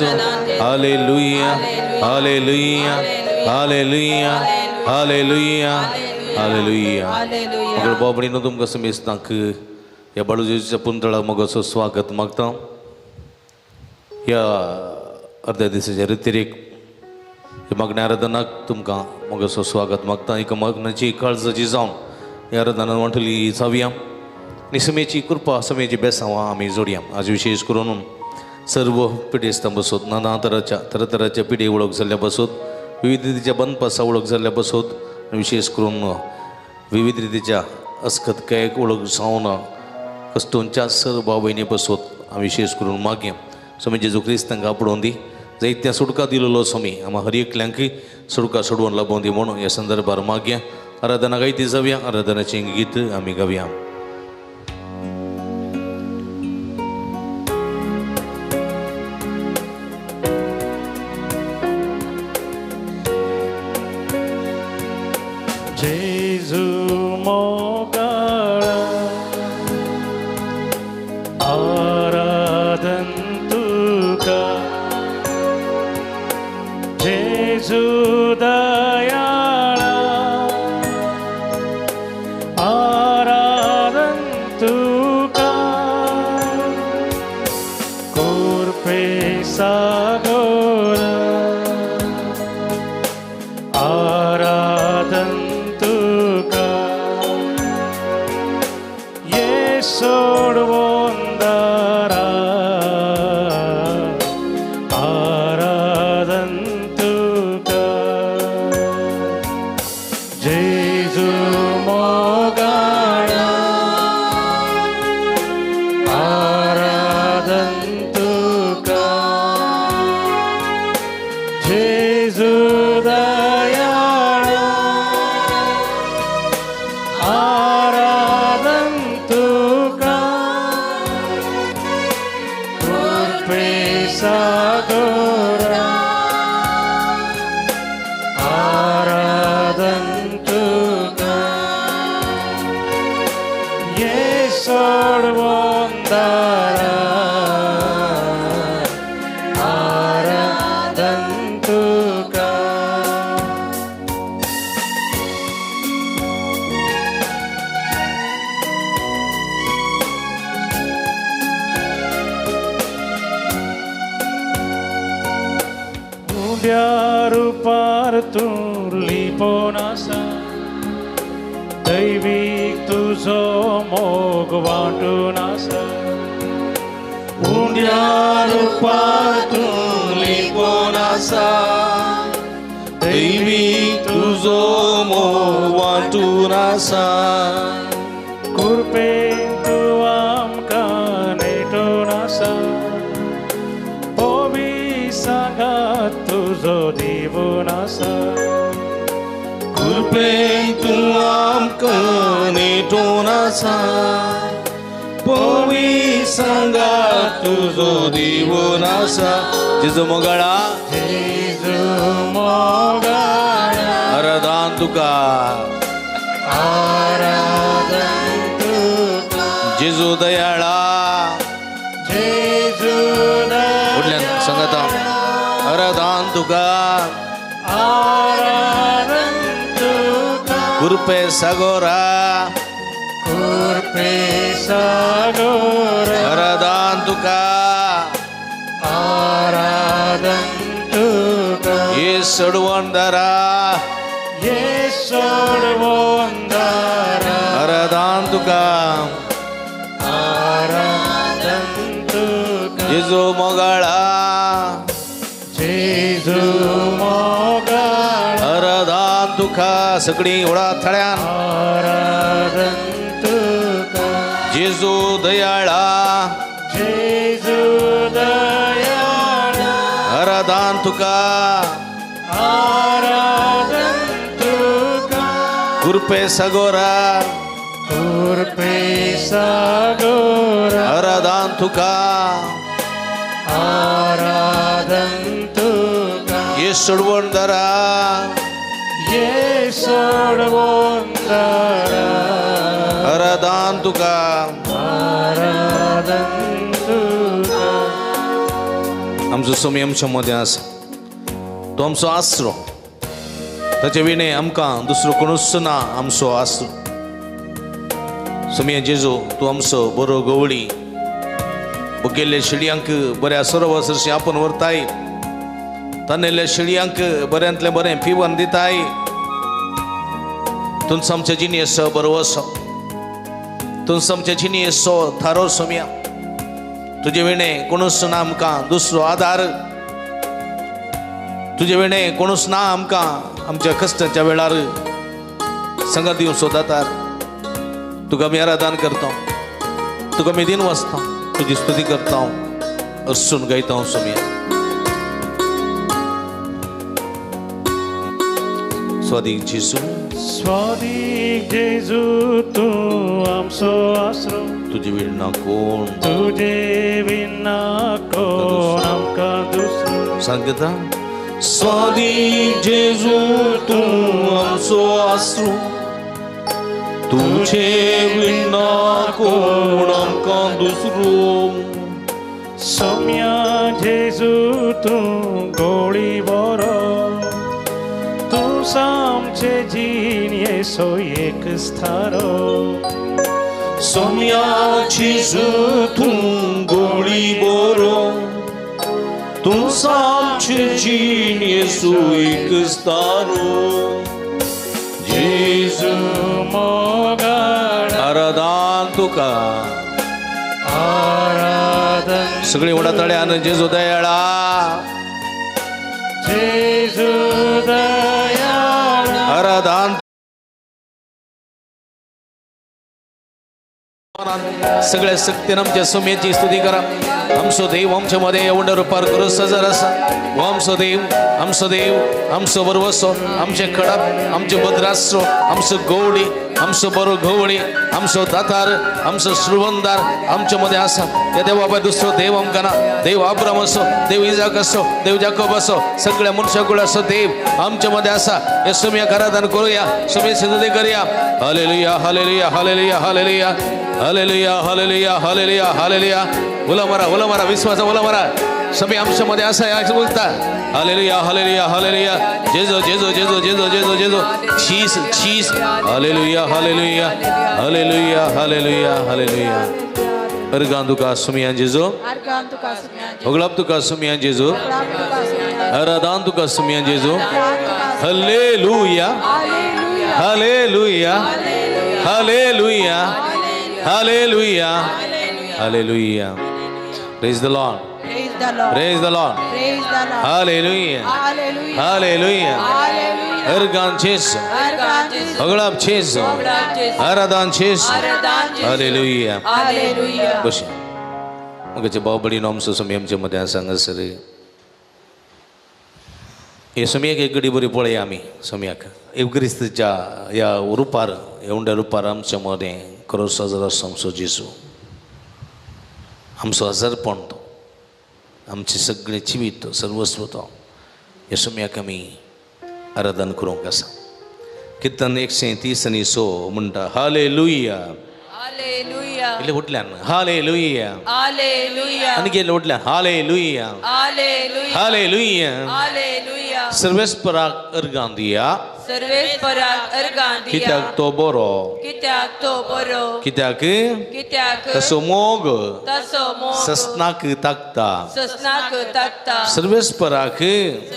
Hallelujah, hallelujah, hallelujah, hallelujah, hallelujah. अगर बाबडी न तुमकां समेस्तांक ह्या बाळूजेच्या पुंतळाक मोगाचो स्वागत मागता. ह्या अर्ध्या दिसाच्या रितीरेक हे मागण्या आराधनाक तुमकां मोगाचो स्वागत मागता. एका मागण्याची काळजाची जावन ह्या आराधनान वांटली जावया आनी समेची कृपा समेची बेसांवां आमी जोडया. आज विशेष करून सर्व पिढेस्तां बसोत नाना तरातराच्या पिढी वळख जाल्ल्या बसोत विविध रितीच्या बनपासा वळख जाल्ल्या बसोत विशेष करून विविध रितीच्या अस्खतकायेक वळख जावन कस्टोनच्या सर्व भाव भयणी बसोत हांव विशेष करून मागया. स्वामी जेजू क्रिस्तांक आपणोवन दी जायत्या सुटका दिलेलो स्वामी आम्हा हर एकल्यांक सुटका सोडवून लाभोवन दी म्हणून ह्या संदर्भार मागया. आराधना गायती जावया. आराधनाचें गीत आमी गावया. जेजू मोगळा आराधन तुका जेजू दयाळा आराधन तुका कृपे सागोरा आराधन सोडवोंदारा आराधन तुका जेजू मोगळा आराधन तुका जेजू दयाळा आराधन तुका सागोरा आराधन तुका ये सोडवोंदारा आराधन तुका रूपार तूं लिपोवन आसा दैवीक तुजो मोग वांटून आसा. उंड्या रूपार तूं लिपोवन आसा दैवीक तुजो मोग वांटून आसा. कृपेन तूं आमकां नेटोवन आसा सांगात तुजो दिवून आसा. कृपेन तूं आमकां नेटोवन आसा पवी सांगात तुजो दिवून आसा. जेजू मोगळा जेजू मोगळा आराधन तुका आराधन तुका जेजू दयाळा जेजू उठल्यान सांगाता आराधन तुका आराधन तुका कृपे सागोरा कृपे सागोरा आराधन तुका आराधन तुका ये सोडवोंदारा ये सोडवोंदारा आराधन तुका आराधन तुका जेजू मोगळा जेजू मोगळा आराधन तुका सगळी ओळा थळ्यान आराधन तुका जेजू दयाळा जेजू दयाळा आराधन तुका आराधन तुका कृपे सागोरा कृपे सागोरा आराधन तुका आराधन तुका ये सोडवोंदारा ये सोडवोंदारा आराधन तुका आराधन तुका आमचो सोमी आमच्या मदें आसा तो आमचो आसरो ताचे विणे आमकां दुसरो कोणूच ना आमचो आसरो सोमी जेजू तूं आमचो बरो गवळी बुकेल्ले शिडयांक बऱ्या सरवसरशी आपण व्हरताय तान्नेल्या शिडयांक बऱ्यांतलें बरें पिवन दिताय तुमचो आमच्या जिणेचो बरो असो तुमचो आमच्या जिणेचो थारो सोम्या तुजे विणे कोणूच ना आमकां दुसरो आधार तुजे विणे कोणूच ना आमकां आमच्या कश्टाच्या वेळार संगत दिवचो दातार तुका आमी आराधन करता तुका आमी दिन वाचता तुजी स्तुती करता अर्सून गायता सोम्या स्वादीक जेजू स्वादीक जेजू तूं आमचो आसरो तुजे विणा कोण तुजे विना कोण आमकां दुसरो सांगता स्वादीक जेजू तूं आमचो आसरो तुझे विना कोण आमकां दुसरो सोम्या जेजू तूं गवळी बरो तूं आमचे जिणेचो एक थारो सोम्या जेजू तूं गवळी बरो तूं आमचे जिणेचो एक तारो जेजू मोगाळ आराधन तुका आराधन सगळीं उडा तळ्यान जेजू दयाळा जेजू दयाळ आराधन सगळ्या शक्तीन आमच्या सोम्याची स्तुती करा आमचो देव आमच्या मध्ये एवढं रुपार करू सजर असा वो आमचो देव आमचो बरवसो आमचे खडप आमचे भद्रास्रो आमचो गवडी आमचो बरो गवळी आमचो दातार आमचो श्रुवंदार आमच्या मध्ये असा या देवा बाबा दुसरो देव आमकां ना देव अब्राम असो देव इजाक असो देव जाकोब असो सगळ्या मनशाकुळ असो देव आमच्या मध्ये असा या सोम्याक आराधन करूया सोम्याची स्तुती करूया hallelujah hallelujah hallelujah hallelujah hallelujah hallelujah hallelujah hallelujah उला मारा विश्वासा उला मारा समी आमच्या मध्ये असा या बोलता हालेलुया हालेलुया हालेलुया जेजो जेजो जेजो जेजो जेजो जेजो चीज चीज hallelujah hallelujah hallelujah hallelujah hallelujah अर्गान तुका सुमिया जेजो होगलाप तुका सुमिया जेजो आराधन तुका सुमिया जेजो hallelujah hallelujah hallelujah hallelujah hallelujah praise the lord Praise the Lord. praise the lord Praise the Lord. hallelujah Hallelujah. hallelujah Hallelujah. Organ Jeju Argan Jesus. होगलाप Jeju Argan Jesus. आराधन Jeju Argan Jesus. Hallelujah Hallelujah. बस मग बावबडी नॉमसो समय आमच्या मध्ये सांग sir हे समयाक एक गडी बरी पळय आमी समयाक एवक्रिस्ताच्या या रुपार एवढ्या रुपार आमच्या मध्ये खरोच हजर आसा आमचो जेजू आमचो हजरपण तो आमचे सगळे जिवीत तो सर्वस्व तो हे समयाक आमी आराधन करूंक आसा किर्तन 130 म्हणटा हालेलुया Hallelujah. इल्ले उठल्यान हालेलुया Hallelujah. आनी गेले उठल्यान हालेलुया Hallelujah. Hallelujah Hallelujah. सर्वेस्पराक अर्गां दिया सर्वेस्पराक अर्गां दिया. कित्याक तो बरो कित्याक तो बरो. कित्याक कित्याक तसो मोग तसो मोग ससनाक ताकता ससनाक तकता. सर्वेस्पराक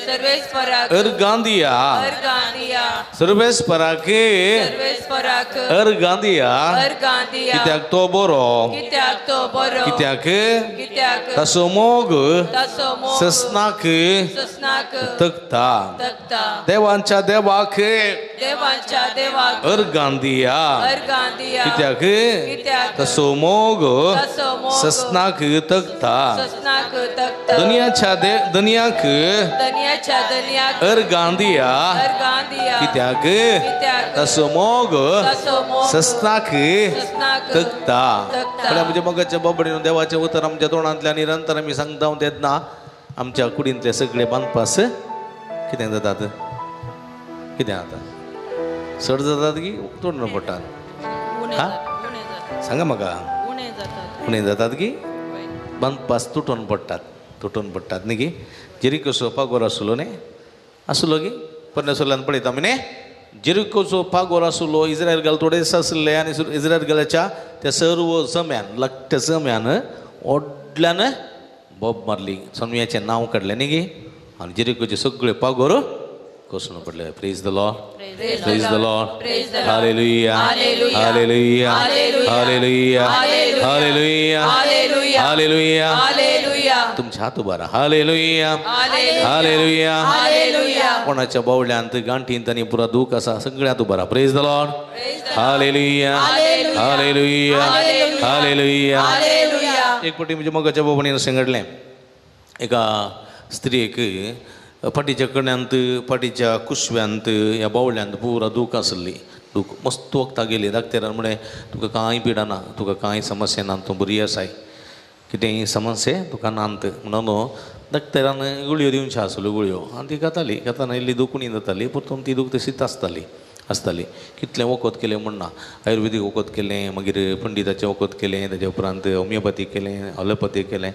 सर्वेस्पराक अर्गां दिया अर्गां दिया. सर्वेस्पराक सर्वेस्पराक अर्गां दिया अर्गां दिया. कित्याक तो बरो कित्याक तो बरो. कित्याक कित्याक तसो मोग तसो मोग ससनाक ससनाक तकता तकता. देवांच्या देवाक देवांच्या देवाक अर्गां दिया अर्गां दिया. कित्याक कित्याक तसो मोग तसो मोग ससनाक तकता ससनाक तकता. दुनियाच्या दुनियाक दुनियाच्या दुनियाक अर्गां दिया अर्गां दिया. कित्याक कित्याक तसो मोग तसो मोग ससनाक ससनाक तकता तकता. कळ्ळें म्हणजे मगाच्या बाबडीन देवाचें उतर आमच्या तोंडांतल्यान निरंतर आमी सांगता तेन्ना आमच्या कुडींतले सगळे बांदपास कितें जातात कितें जाता चड जातात की तोंड पडटात उणे हा? जातात. उणे जातात. सांगा म्हाका उणे जातात. उणे जातात की बांदपास तुटून पडटात तुटून पडटात न्ही गे जेरिकोचो पागोर आसलो न्ही आसलो गे परमेश्वरान पळयता मने जेरिकोचो पागोर आसलो इस्रायल घाल थोडे दिस आसले आनी इस्रायल घालाच्या त्या सर्व जम्यान लागट्या जम्यान ओडल्यान बोब मारली सनयाचें नांव काडलें न्ही गे आनी जेरिकोचे सगळे पागोर कोसळून पडले praise the lord praise the lord hallelujah hallelujah hallelujah hallelujah hallelujah hallelujah तुमचे हात उबारा हालेलुया हालेलुया कोणाच्या बावड्यांत गांठींत आनी पुरा दूख आसा सगळ्यांत उबारा praise the lord hallelujah hallelujah hallelujah एक पटी म्हणजे मगाच्या बाबणीन सांगडलें एका स्त्रीक फाटीच्या कण्यांत फाटीच्या कुशव्यांत ह्या बावल्यांत पुरा दूख आसली दूख मस्त वखदां गेली धाकटेरान म्हणे तुका कांय पिडा ना तुका कांय समस्या ना तूं बरी आसाय कितेंय समस्या तुका नांत म्हणून धाकटेरान गुळयो दिवचे आसल्यो गुळयो आनी ती खाताना इल्ली दुखणी जाताली परतून ती दूख तशीच आसताली कितलें वखद केलें म्हणना आयुर्वेदीक वखद केलें मागीर पंडिताचें वखद केलें ताच्या उपरांत होमिओपॅथीक केलें ॲलोपॅथीक केलें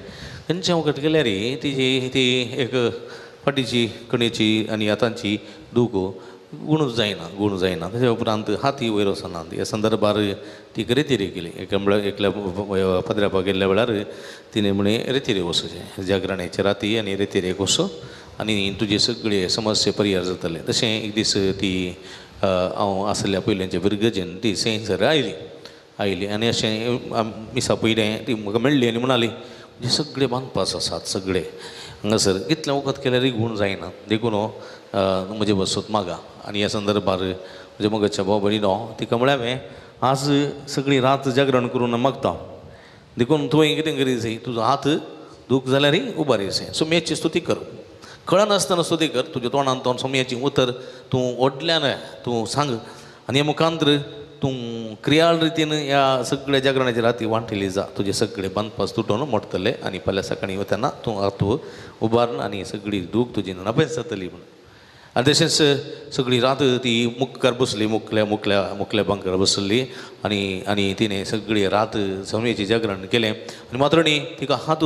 खंयचें वखद केल्यार ती एक फाटीची कणेची आनी हातांची दूख गुण जायना ताच्या उपरांत हाती वयर वचना ह्या संदर्भार ती रेतीरे केली एकल्या पदरापाक गेल्ल्या वेळार तिणें म्हणे रेतीरे वचचें जागरणाचे राती आनी रेतीरेक वचो आनी तुजे सगळे समस्या परिहार जातले तशें एक दीस ती हांव आसल्या पयलींच्या भुरगेजेन ती सेंसर आयली आनी अशें मिसा पयलें ती म्हाका मेळ्ळी आनी म्हणाली म्हणजे सगळे बांदपास आसात सगळे हांगासर कितलें वखद केल्यारय गुण जायना देखून म्हजे बसत मागा आनी ह्या संदर्भार म्हज्या मगाच्या भावभयणीनो तिका म्हळ्यार हांवें आज सगळी रात जागरण करून मागता देखून तुवें कितें करीत तुजो हात दूख जाल्यारय उबारीसै सोम्याची स्तुती कर कळनासतना स्तुती कर तुज्या तोंडान तोंड सोम्याची उतर तूं ओडल्यान तूं सांग आनी हे मुखांतर तूं क्रियाळ रितीन ह्या सगळ्या जागरणाची राती वांटिली जा तुजे सगळे बांदपास तुटून मोडटले आनी फाल्यां सकाळीं वतना तूं उबारन आनी सगळी दूख तुजी नापेस जातली म्हणून आनी तशेंच सगळी रात ती मुखार बसली मुखल्या बांकार बसली आनी तिणें सगळी रात सोम्याची जागरण केलें आनी मात्रणी तिका हात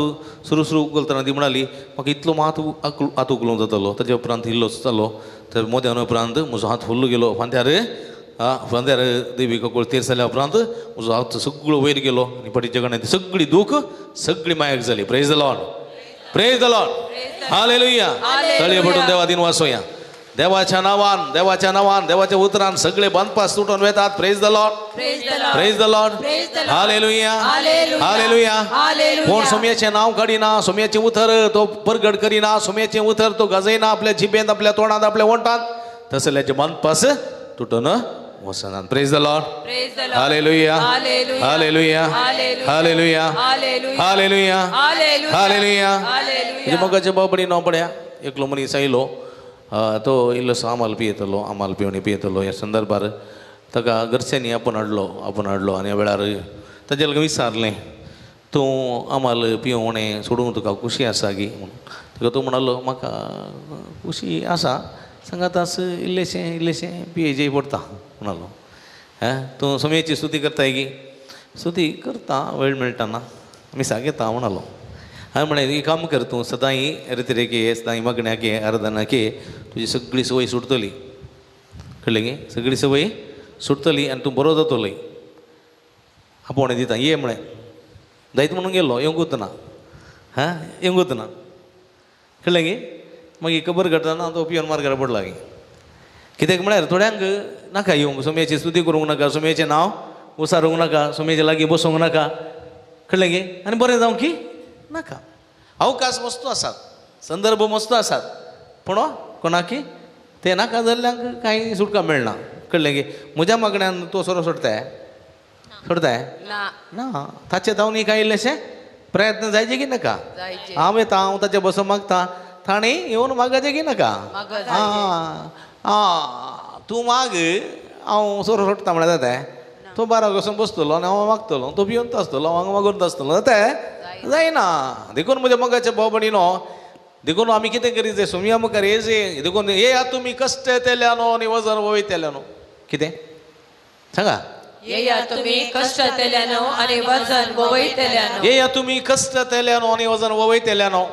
सुरू उखलतना ती म्हणाली म्हाका इतलो हात उखलूंक जातालो ताच्या उपरांत इल्लोच जालो तर मोद्यान उपरांत म्हजो हात फुल्ल गेलो फांद्यार देवी ककोळ तेर जाल्या उपरांत म्हजो हात सगळो वयर गेलो आनी फाटीच्या कडेन सगळी दूख सगळी मायाक जाली प्रेज द लॉर्ड हालेलुया तळये पडून देवा दिन वासोया देवाच्या नावान देवाच्या उतरान सगळे बांदपास तुटून वेतात praise the lord hallelujah hallelujah कोण सोम्याचें नांव काडिना सोम्याचें उतर तो परगड करिना सोम्याचें उतर तो गाजयना आपल्या जिबेंत आपल्या तोंडांत आपल्या ओंठांत तसल्याचे बांदपास तुटून वचनात praise the lord hallelujah hallelujah hallelujah hallelujah hallelujah म्हणजे मगाच्या बाबडी न पड्या एकलो मनीस आयलो तो इल्लोसो आमाल पियेतलो ह्या संदर्भार ताका घरच्यांनी आपूण हाडलो आनी ह्या वेळार ताजे लागीं विचारलें तूं आमाल पिवोवणें सोडूंक तुका खुशी आसा गी म्हणून ताका तो म्हणलो म्हाका खुशी आसा सांगात आस इल्लेशें पियेचें पडटा म्हणलो तूं सोम्याची स्तुती करताय गी स्तुती करता वेळ मेळटाना मिसा घेता म्हणलो हांवें म्हळें एक काम कर तूं सदांय रितीरेक ये सदांय मागण्याक ये आराधनाक ये तुजी सगळी संवय सुटतली कळ्ळें गे सगळी संवय सुटतली आनी तूं बरो जातलोय आपोवणें दिता ये म्हळें जायत म्हणून गेलो येवंकूच ना कळ्ळें गे मागीर खबर घडटाना तो पियोन मार्गार पडला गे कित्याक म्हळ्यार थोड्यांक नाका येवंक सोम्याची स्तुती करूंक नाका सोम्याचें नांव उसारूंक नाका सोम्याच्या लागीं बसूंक नाका कळ्ळें गे आनी बरें जावं की नाका अवकाश मस्तो आसात संदर्भ मस्तो आसात पूण कोणाकी ते नाका जाल्ल्यांक कांय सुटका मेळना कळ्ळें गे म्हज्या मागण्यान तो सोरो सोडताय ना ताचे धांवनी कांय इल्लेशें प्रयत्न जायचे की नाका हांव येता हांव ताचे बसून मागता ताणें येवन मागचें की नाका तूं माग हांव सोरो सोडटा म्हळ्यार जाता तो बाराक वचून बसतलो आनी हांव मागतलो तो भियोंत आसतलो हांव मागून आसतलो जाता जायना देखून म्हज्या मोगाच्या भाव भयणीनो देखून आमी कितें करीत जाय सोम्या मुखार येजे देखून येया तुमी कश्ट तेल्यानो आनी वजन वयतल्यानो कितें सांगा येया तुमी कष्ट तेल्यानो आनी वजन वयतल्यानो येया तुमी कश्ट तेल्यानो आनी वजन वयतल्यानो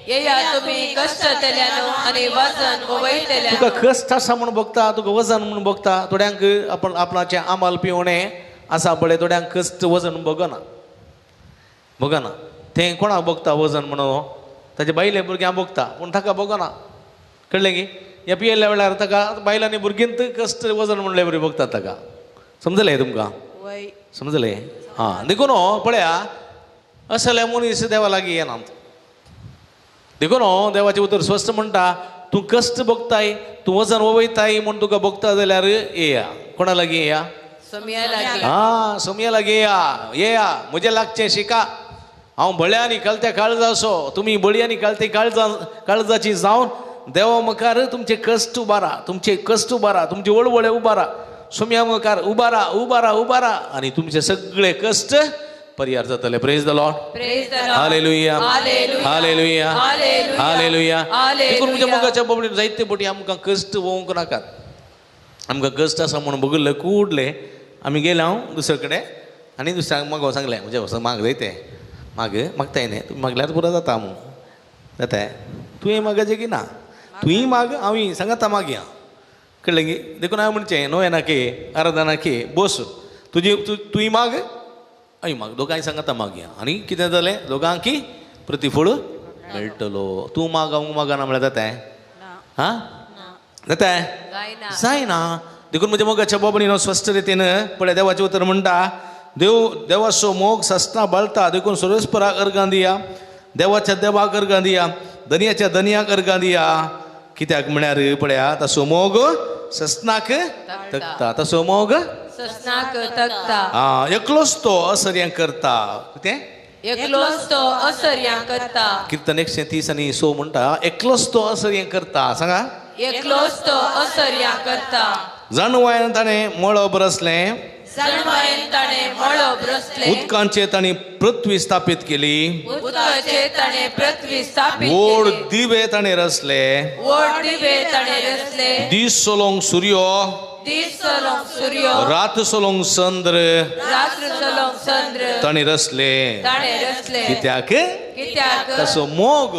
येया तुम्ही कष्ट केल्यानो आणि वजन वयतल्यानो तुका कष्ट आसा म्हणून बघता तुका वजन म्हणून बघता थोड्यांक आपणाचे आमाल पिवणे आसा बळे थोड्यांक कष्ट वजन बघना ते कोणाक बघता वजन म्हणून ताचे बायले भुरग्यांक बघता पूण ताका बघना कळलें की ह्या पियेल्या वेळार ताका बायलांनी भुरगींत कष्ट वजन म्हणले बरी बघतात ताका समजलें तुमकां समजलें हां देखून पळया असले मनीस देवा लागीं येनात देखून देवाचें उतर स्पश्ट म्हणटा तूं कश्ट बघताय तूं वजन वयताय म्हूण तुका बघता जाल्यार येया कोणा लागीं येया सोम्या लागीं हां सोमया लागीं येया म्हजें लागचें शिका हांव बळ्या आनी कळत्या काळजा असो तुमी बळी आनी कळते काळजाची जावन देवा मुखार तुमचे कश्ट उबारा तुमचे कश्ट उबारा तुमचे वळवळे उबारा सोम्या मुखार उबारा आनी तुमचे सगळे कश्ट परिहार जातले praise the lord praise the lord hallelujah hallelujah hallelujah देखून म्हज्या मोगाच्या बाबडीन जायते फावटी आमकां कश्ट वोवंक नाकात आमकां कश्ट आसा म्हणून बगले कुडले आमी गेले हांव दुसरे कडेन आनी दुसऱ्यांक मागो सांगलें म्हज्या वचून माग जायते मागताय न्ही तुमी मागल्यार पुरो जाता म्हणून जाता तुवें मागचें की ना तुवें माग हांव सांगाता मागया कळ्ळें की देखून हांवें म्हणचें नो येना के आराधना के बस तुवें माग आई माग दोगांय सांगाता मागया आनी कितें जालें दोगांकी प्रतिफळ मेळटलो तूं माग हांव मागना म्हळ्यार जाता हां जाता जायना देखून म्हज्या मोगाच्या बाबडीन हांव स्पश्ट रितीन पळय देवाचें उतर म्हणटा देवाचो मोग सस्तां बळटा देखून सर्वेस्पराक अर्गां दिया देवाच्या देवाक अर्गां दिया दनयाच्या दनयाक अर्गां दिया कित्याक म्हळ्यार पळया ताचो मोग सस्नाक तकता ताचो मोग सस्नाक तकता एकलोच तो असर्यां करता कितें एकलोच तो असर्यां करता कीर्तन 130 आनी 6 म्हणटा एकलोच तो असर्यां करता सांगा एकलोच तो असर्यां करता जाणवायन ताणें मळब रचलें जणवायेन ताणें मळब रचलें उदकांचेर ताणें पृथ्वी स्थापीत केली उदकाचेर ताणें पृथ्वी स्थापीत व्हड केली दिवे ताणें रचले व्हड दिवे ताणें रचले दीस सोलोंक सूर्य दीस चलोंक सूर्य रात सोलोंक चंद्र रात्र चलोंक चंद्र ताणें रचले ताणें रचले कित्याक ताचो मोग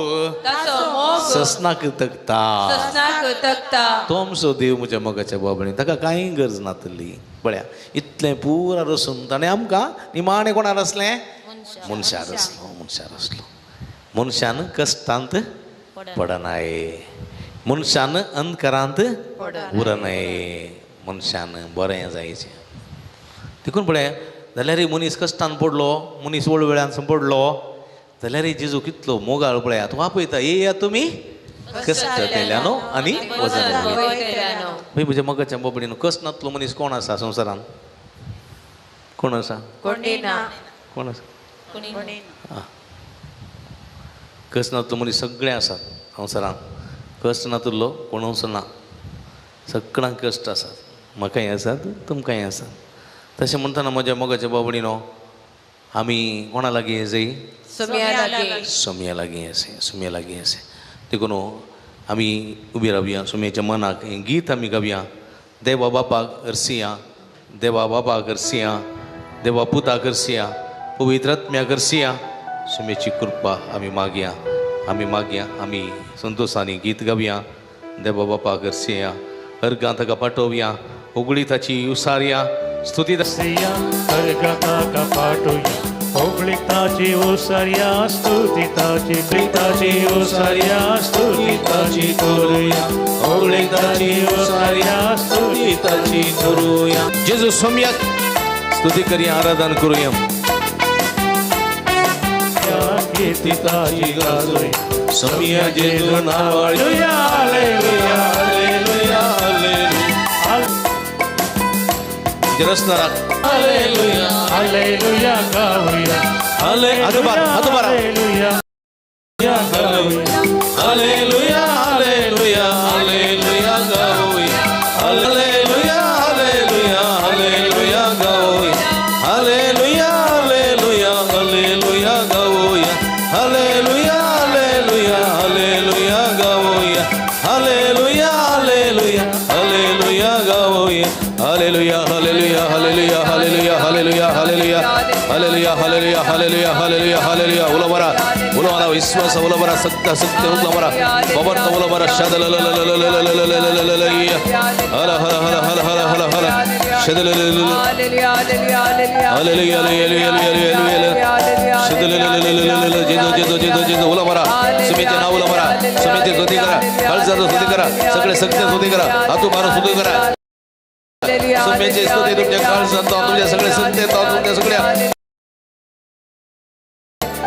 सस्नाक तकता सस्नाक तकता तो आमचो देव म्हज्या मोगाच्या बाबडीन ताका कांय गरज नातली पळया इतलें पुरा रचून ताणें आमकां निमाणें कोणा रचलें मनशार रचलो मनशान कश्टांत पडनाय मनशान अंधकारांत उरनाय मनशान बरें जायचें देखून पळय जाल्यार मनीस कश्टान पडलो मनीस वळवळ्यान पडलो जाल्यार जेजू कितलो मोगाळ पळयात वापयता येया तुमी कश्ट केल्यानो आनी वजन भाई म्हज्या मोगाच्या बाबडीन कश्ट नातलो मनीस कोण आसा संवसारान कोण आसा कोण आसा कश्ट नातलो मनीस सगळे आसात संवसारान कश्ट नातलो कोणूच ना सगळ्यांक कश्ट आसात म्हाकाय आसात तुमकांय आसात तशें म्हणटना म्हज्या मोगाच्या बाबडीनो आमी कोणा लागीं जाय सोम्या लागीं अशें देखून आमी उबी रावया सोम्याच्या मनाक हें गीत आमी गावया देवा बापाक हरसिया देवा बापाक हरसिया देवा पुताक हरसिया पवित्र आत्म्याक हरसिया सोम्याची कृपा आमी मागया आमी संतोषांनी गीत गावया देवा बापाक हरसिया अर्गां ताका पाठोवया उगडी ताची उसारया स्तुती अर्गां पाठोवया ओगळिताची ओसार्या स्तुतिताची प्रिताची ओसार्या स्तुतिताची करूया ओगळिताची ओसार्या स्तुतिताची करूया जेजू सोम्याक स्तुती करूया आराधन करूया कीर्तिताची गाजोया सोम्या जेजू नावाळया हालेलुया हालेलुया हालेलुया रसनाराक हालेलुया हालेलुया गाऊया हालेलुया हालेलुया गाऊया हालेलुया हालेलुया हालेलुया गाऊया हालेलुया हालेलुया हालेलुया गाऊया हालेलुया हालेलुया हालेलुया गाऊया हालेलुया हालेलुया हालेलुया गाऊया हालेलुया हालेलुया हालेलुया गाऊया hallelujah hallelujah hallelujah hallelujah hallelujah hallelujah hallelujah hallelujah hallelujah hallelujah hallelujah उला उलमरा विश्वास उलमरा सत्य सत्य उलमरा पवन उलमरा शदल हल हल हल हल हल हल हल शदल जिजो उलमरा सुमित नाव उलमरा सुमित स्तुती करा काळजात स्तुती करा सगळे सत्य स्तुती करा हातू मारून स्तुती करा सुमितची स्तुती तुमच्या काळजात तुमच्या सगळे सत्य तुमच्या सगळ्या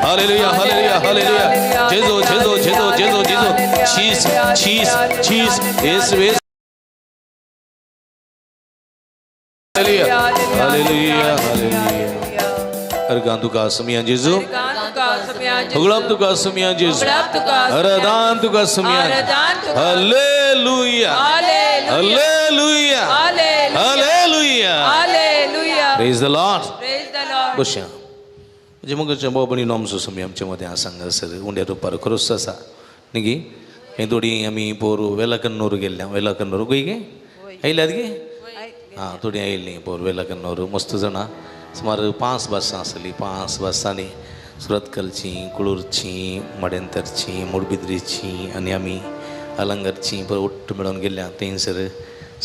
हालेलुया हालेलुया हालेलुया जेजो जेजो जेजो जेजो जेजो चीज चीज चीज येस हालेलुया हालेलुया हालेलुया अर्गान तुका समिया जेजो उगळप तुका समिया जेजो अरदान तुका समिया hallelujah hallelujah hallelujah praise the lord बशा म्हणजे मग बाबणी नॉम्स आमी आमच्या मध्ये हांगा सर उंड्या रुपार खरोच आसा न्ही गे हे थोडी आमी पोर वेलाकन्नूर गेल्ल्या वेलाकन्नूर खंय गे आयल्यात गे हां थोडी आयिल्लीं पोर वेलाकन्नूर मस्त जाणां सुमार 5 बसां आसली 5 बसांनी सुरतकलची कुळूरची मडेंतरची मुडबिद्रीची आनी आमी अलंगरची पळय उट्ट मेळोन गेल्ल्या थंयसर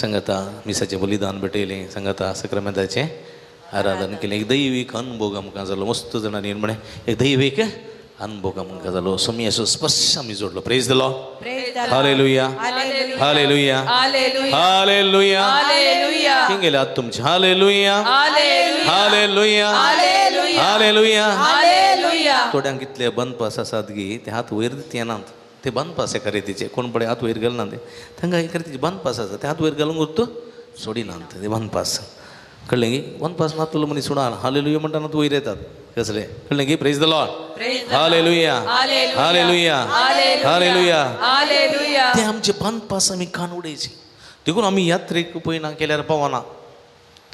सांगाता मिसाचें बलिदान भेटयलें सांगाता सक्रामेंताचें आराधन केलें एक दैवीक अनुभव आमकां जालो मस्त जाणांनी म्हणे एक दैवीक अनुभव आमकां जालो समी असो स्पर्श आमी जोडलो praise the lord hallelujah hallelujah hallelujah खंय गेले आत तुमचे हालेलुया हालेलुया हालेलुया थोड्यांक कितले बंद पास आसात गी ते हात वयर येनात ते बंद पास एका रेतीचे कोण पळय हात वयर घालना ते तांकां एका रेतीचे बंद पास आसा ते हात वयर घालूंक उरतो सोडिनात ते बंद पास कळलें गी वन पास ना तुला मनीस सुणार हालेलुया म्हणटाना तू वयर येतात कसले कळलें गी praise the lord hallelujah hallelujah hallelujah ते आमचे बंद पास आमी कान उडयचे देखून आमी यात्रेक पळयना केल्यार पावना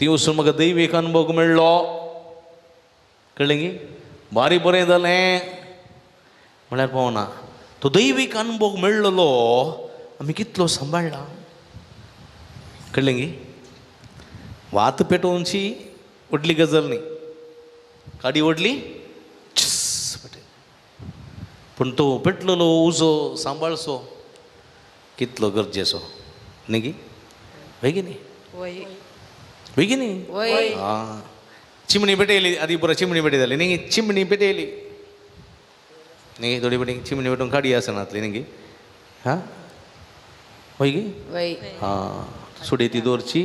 ती वचून म्हाका दैवीक अनुभव मेळ्ळो कळलें गी बारी बरें जालें म्हळ्यार पावना तो दैवीक अनुभव मेळ्ळलो आमी कितलो सांबाळ्ळा कळलें गी वात पेटोवनची ओडली गजल न्ही काडी ओडली पूण तो पेटलेलो उजो सांबाळचो कितलो गरजेचो न्ही गी गे न्ही गे न्ही हां चिमणी पेटयली आदी पुरो चिमणी पेटयताली न्ही चिमणी पेटयली न्ही थोडी पेटी चिमणी पेटोवन काडी आसनातली न्ही गी हां वय गी हां सुडयती दवरची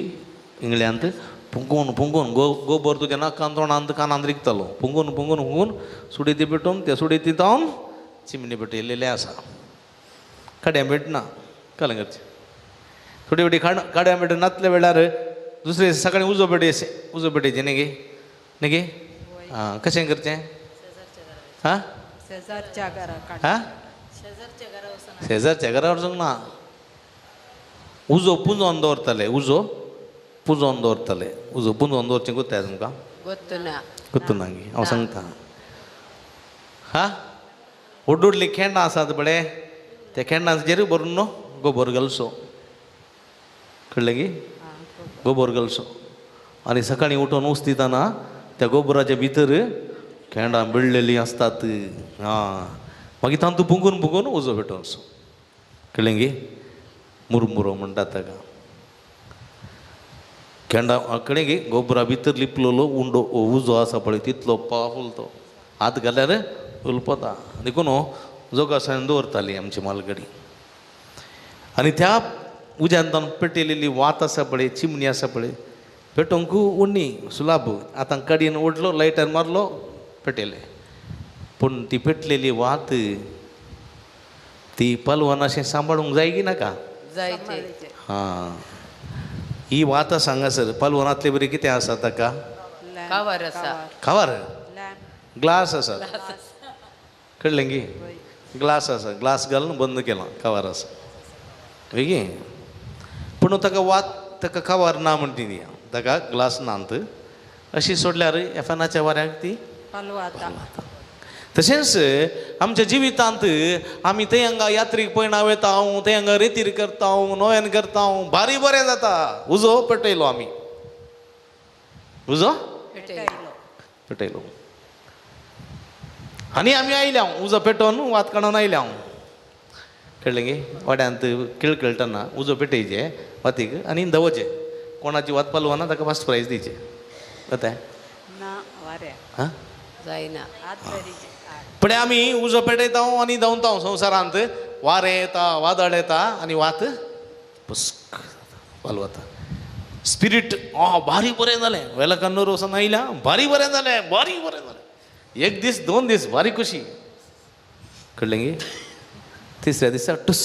इंगळ्यांत पुंगून पुंगून गोबर तुज्या नाकांत तोंडांत कानांत रिगतालो पुंगून पुंगून पुंगून सुडयती पेटोवन त्या सुडयती तावन चिमणी पेटयलेले आसा काड्यां पेटना कलंगरचे थोडी फाटी काड्यां पेटोवन नातल्या वेळार दुसरे सकाळीं उजो पेटयचे न्ही गे हां कशें करचें हां हां शेजारच्या घरा वचूंक ना उजो पुंजोवन दवरताले उजो पुंजोवन दवरताले उजो पुंजोवन दवरचें गुत्ताय तुमकां गुत्तुना गी हांव सांगता हां व्हडली खेंडां आसात बळे त्या खेंडांचेर भरून न्हू गोबर घालचो कळ्ळें गी गोबर घालचो आनी सकाळीं उठोन उस दिताना त्या गोबराच्या भितर खेंडां बिळलेलीं आसतात हां मागीर तातूंत पुंगून पुंगून उजो पेटोवचो कळ्ळें गी मुरमुरो म्हणटात ताका खेंडा कडेन गे गोबरा भितर लिपलेलो उंडो उजो आसा पळय तितलो पावफूल तो हात घाल्यार उलपता देखून जोगासान दवरताली आमची मालगडी आनी त्या उज्यांत पेटयलेली वात आसा पळय चिमणी आसा पळय पेटोवंक उण्णी सुलाब आतां कडीन ओडलो लायटर मारलो पेटयले पूण ती पेटलेली वात ती पलवान अशें सांबाळूंक जाय की नाका हां ही वात आसा हांगासर पलवनांतले बरी कितें आसा ताका कावर ग्लास आसा कळ्ळें गी ग्लास आसा ग्लास घालून बंद केलां कावर आसा गे पूण ताका वात ताका कावर ना म्हणटी ती ताका ग्लास नांत अशी सोडल्यार एफनाच्या वाऱ्याक ती तशेंच आमच्या जिवितांत आमी थंय हांगा यात्रेक पयना वयता थंय हांगा रेतीर करता नोयन करता भारी बरें जाता उजो पेटयलो आमी उजो पेटयलो आनी आमी आयल्या उजो पेटोवन वात काडून आयल्या कळलें गे वाड्यांत खेळटना उजो पेटयचे वातीक आनी दवरचे कोणाची वात पालवना ताका फस्ट प्रायज दिवचे कळ्ळें हां जायना पण आमी उजो पेटयता आनी धांवता संवसारांत वारें येता वादळ येता आनी वात पुस्क पालवता स्पिरीट भारी बरें जालें वेला कन्नूर वचून आयल्या भारी बरें जालें भारी बरें जालें एक दीस 2 दीस भारी खुशी कळलें गे तिसऱ्या दिसा टुस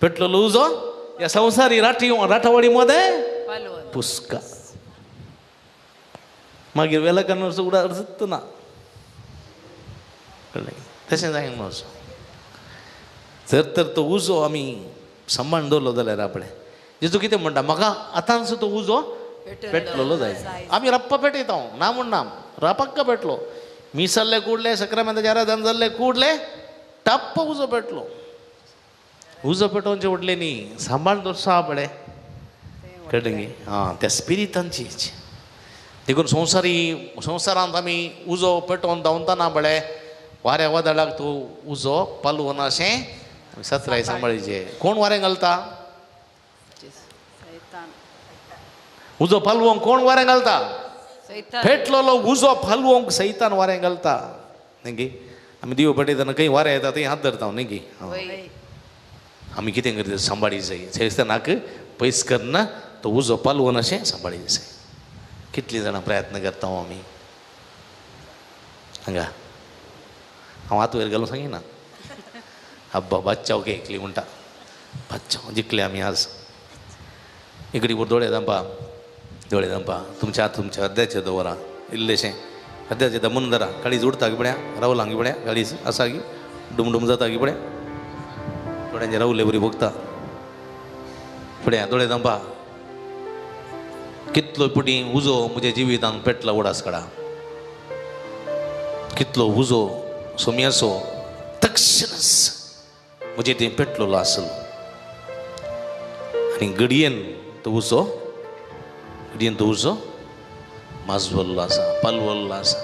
पेटलेलो उजो या संवसारी राठावडी मध्ये पुस्का मागीर वेला कन्नूरचो उडा अर्जत ना कळलें तशें जायना वचो जर तर तो उजो आमी सांबाळून दवरलो जाल्यार आपणे जेजू कितें म्हणटा म्हाका आतांचो तो उजो पेटलेलो जाय आमी रप्पा पेटयता ना म्हण ना रापक्क पेटलो मिसल्ले कूडले सक्रामेंताचें आराधन जाल्ले कूडले टप्प उजो पेटलो उजो पेटोवचे उडले न्ही सांबाळून दवरचो आपणे कळ्ळें गे हां त्या स्पिरितांची देखून संवसारांत आमी उजो पेटोवन धांवतना बळे वाऱ्या वादळाक तो उजो पालवना अशें सत्राय सांबाळीचे कोण वारें घालता उजो पालवोंक कोण वारें घालता पेटलेलो उजो पालवोंक सैतान वारें घालता न्ही गे आमी दिवो पेटयतना खंय वारें येता थंय हात धरता न्ही गे आमी कितें करता सांबाळी जाय सैतानाक पयस करना तो उजो पालवोन अशें सांबाळी जाय कितलीं जाणां प्रयत्न करता आमी हांगा हांव हात वयर घालूंक सांगिना अब्बा बाच्चाव एकली म्हणटा बाच्चाव जिखले आमी आज इकडी दोळे दांपा तुमच्या हात तुमच्या हद्याचे दवरा इल्लेशें हद्याचे दमून धरा काळीज उडता गिबड्या रावला गिबड्या काळीज आसा गी डुमडुम जाता गिबड्या दोळ्यांचे रावले बरी भोगता फुड्या दोळे दांपा कितलो पुटी उजो म्हज्या जिवितांत पेटला उडास काडा कितलो उजो सोम्याचो तक्षणच म्हणजे ते पेटलेलो आसलो आनी घडयेन तो उजो माजवल्लो आसा पालवल्लो आसा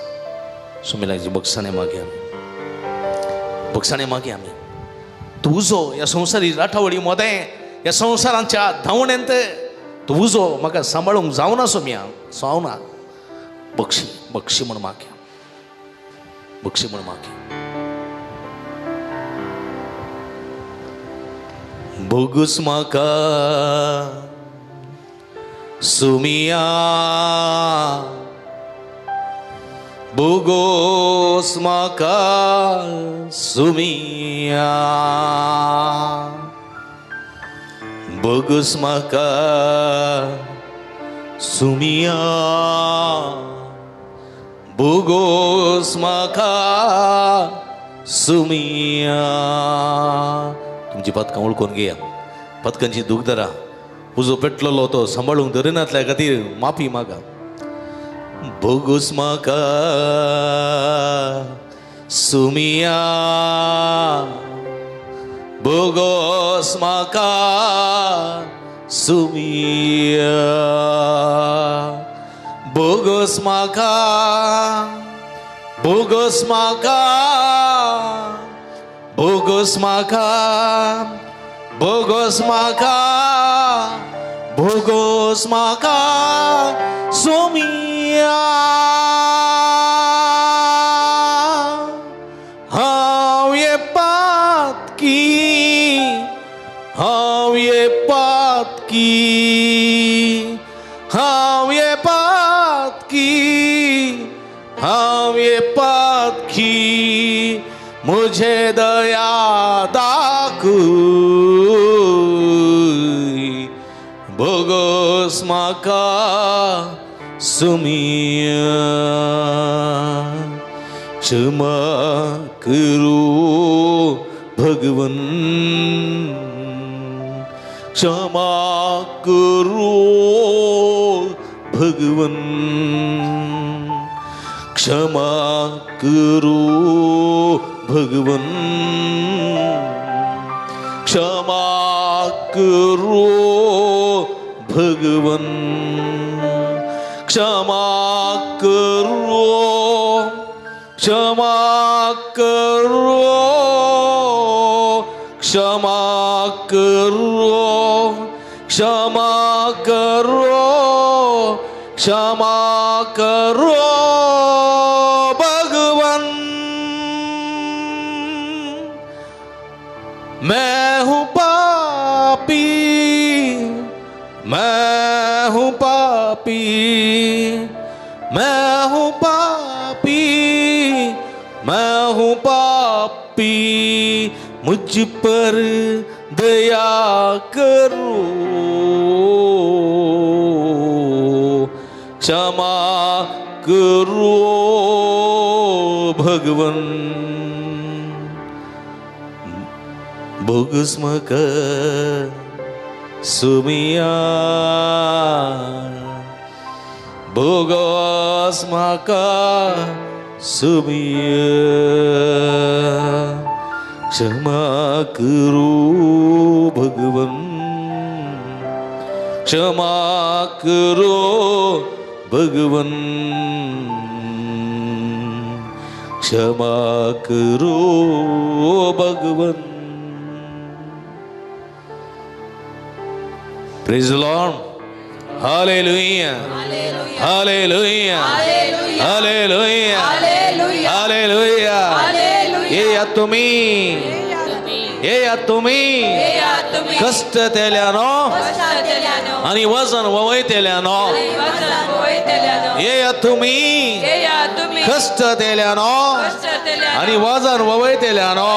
सुमिलाची बक्षाणे मागे आमी तो उजो ह्या संवसारी राठावडी मध्ये ह्या संवसारांच्या धांवणेंत तो उजो म्हाका सांबाळूंक जावना सोम्या जावना बक्षी म्हण मागे बोगुस म्हाका सुमिया बोगोस म्हाका सुमिया बोगुस म्हाका सुमिया बोगोस म्हाका सुमिया तुमची पदकां वळखून घेया पदकांची दूख धरा उजो पेटलेलो तो सांबाळूंक धरिनातल्या खातीर माफी मागा बोगुस म्हाका सुमिया बोगोस म्हाका सुमिया बोगोस म्हाका बोगोस म्हाका बोगोस म्हाका बोगोस म्हाका बोगोस म्हाका सोमिया हांव ये पातकी हांव ये पातकी हांव ये पातकी हांव ये पातकी मुझे दया दाखुय बोगोस म्हाका सुमिया क्षमा करो भगवन क्षमा करो भगवन क्षमा करो भगवन क्षमा करो भगवन क्षमा करो क्षमा करो, क्षमा करो, क्षमा करो, क्षमा करो भगवान। मैं हूँ पापी, मैं हूँ पापी, मैं हूँ पापी, मैं हूँ पापी, मुझ पर दया करो, क्षमा करो भगवन। भोगस्मक सुमिया, भोगस्मक सुमिया, क्षमा करो भगवन, क्षमा करो भगवन, क्षमा करो भगवन। Praise the Lord. Hallelujah. Hallelujah. Hallelujah. Hallelujah. ये या तुम्ही कष्ट तेल्यानो आणि वजन वयतेल्यानो, ये या तुम्ही कष्ट तेल्यानो आणि वजन वयतेल्यानो,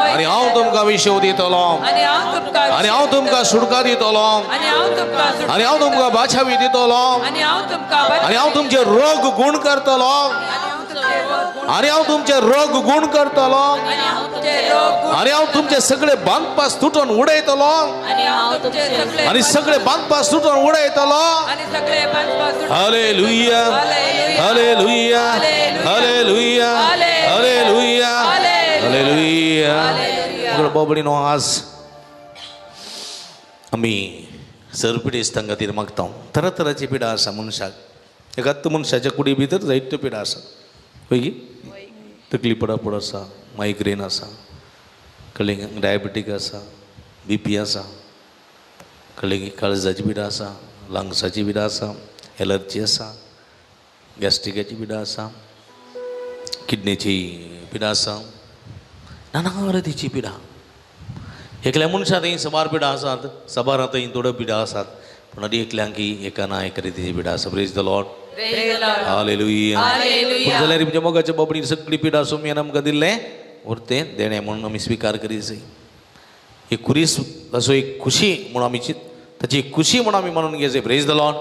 आणि हांव तुमकां विश्व दितलो, आणि हांव तुमकां सुटका दितलो, आणि हांव तुमकां बाछावी दितलो, आणि हांव तुमचे रोग गुण करतलो, आणि हांव तुमचे रोग गुण करतलो, आणि हांव तुमचे सगळे बांधपास तुटून उडयतलो, आणि सगळे बांधपास तुटून उडयतलो। Hallelujah, hallelujah, hallelujah, hallelujah, hallelujah. बाबडीनो आज आम्ही सरपिडी दिसतां खातीर मागता। तरातरांची पिडा आसा मनशाक, एकाच मनशाच्या कुडी भितर जायत्यो पिडा आसा। पळय तकली पडापड आसा, मायग्रेन आसा, कळ्ळें, डायबिटीक आसा, BP आसा, कळ्ळें, काळजाची पिडा आसा, लंग्साची पिडा आसा, एलर्जी आसा, गॅस्ट्रिकाची पिडा आसा, किडनीची पिडा आसा, नाना तरेची पिडा। एकल्या मनशाक थंय सबार पिडा आसात, सबारां थंय थोड्यो पिडा आसात, पूण एकल्यांक एका ना एका रितीची पिडा आसा। Praise the lord, hallelujah. जाल्यार म्हणजे मोगाच्या बाबडीन सगळी पिडा सोम्यान आमकां दिल्लें उरतें देणें म्हणून आमी स्विकार करीत जाय। एक खुरीस असो एक खुशी म्हणून आमी ताची खुशी म्हणून आमी म्हणून घेवचें। Praise the lord,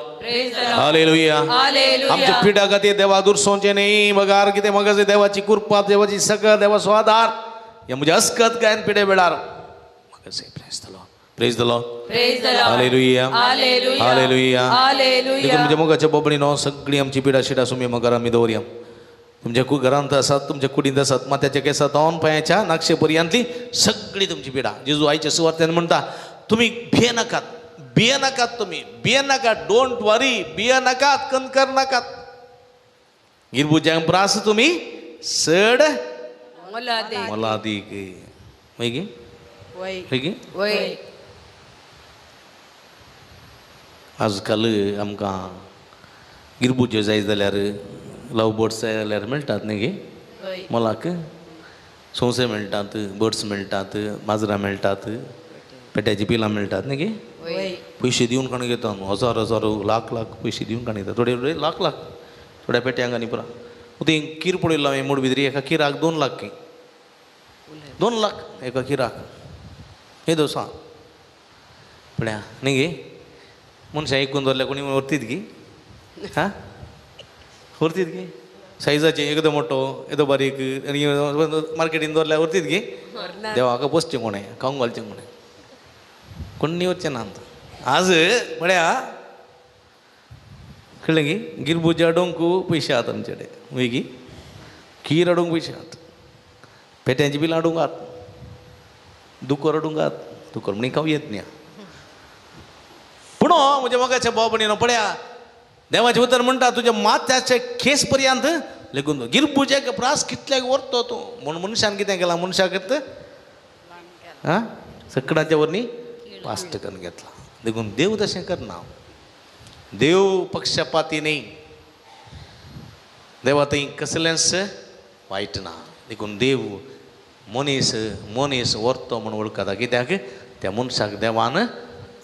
hallelujah. आमच्या पिडा खातीर देवा दूर सोंचें न्ही, बगार कितें मोगाचें देवाची कृपा, देवाची सगळ, देवाचो आदार हे म्हज्या अस्कत गायन पिडे वेळार मोगाचें। Praise the lord, praise the lord, hallelujah, hallelujah. देखून म्हज्या मोगाच्या बाबडीनो सगळी आमची पिडा शिडा सोमी मोगार आमी दवरया। तुमच्या घरांत आसात, तुमच्या कुडींत आसात, माथ्याच्या केसां तावन पांयाच्या नाक्षे पर्यंतली सगळी तुमची पिडा जेजू आयच्या सुवातेन म्हणटा, तुम्ही भिये नाकात, भिये नाकात, तुम्ही भिये नाकात, डोंट वरी, भिये नाकात, कणकर नाकात। गिरबुजांक प्रास तुम्ही सड मला दी गे वैगे वैगे। आजकाल आमकां गिरबुज्यो जाय जाल्यार लव बर्ड्स जाय जाल्यार मेळटात न्ही गे मोलाक। सोंसे मेळटात, बर्ड्स मेळटात, माजरां मेळटात, पेट्याची पिलां मेळटात न्ही गे। पयशे दिवन कोण घेतात, हजार हजार लाख लाख पयशे दिवन कोण घेतात, थोडे थोडे लाख लाख, थोड्या पेट्यांक आनी पुरा। ती कीर पडयलो हांवें मोड भितर, एका किराक 2 लाख की 2 लाख एका किराक। हे दोसा पळया न्ही गे, मनशां एकून धरल्या कोणी व्हरतीत गी, हां व्हरतीत गे, सायजाचे एकदम मोठो एकदम बारीक आनी मार्केटीन दवरल्यार व्हरतीत गे। देवाक बसचें कोणें, खावंक घालचें कोणें, कोणी वचचें ना। आज पळया कळ्ळें गी, गिरबुज हाडूंक पयशे आहात आमचे कडेन, वय गी, खीर हाडूंक पयशे आहात, पेट्यांची बिलां हाडूंक आहात, दुकर हाडूंक आहात, दुकर म्हणून खावं येत न्ही। पूण म्हणजे मोगाच्या भाव भयणीनो पळया, देवाचें उतर म्हणटा, तुज्या माथ्याचे केस पर्यंत लेकून गिरपुजाक प्रास कितल्याक व्हरतो तूं म्हूण मनशान कितें केलां मनशाक हां सकडाच्या वरनी पास्ट करून घेतला देखून देव तशें करना देव पक्षपाती न्ही देवा थंय कसलेंच वायट ना देखून देव मनीस व्हरतो म्हूण वळखता कित्याक त्या मनशाक देवान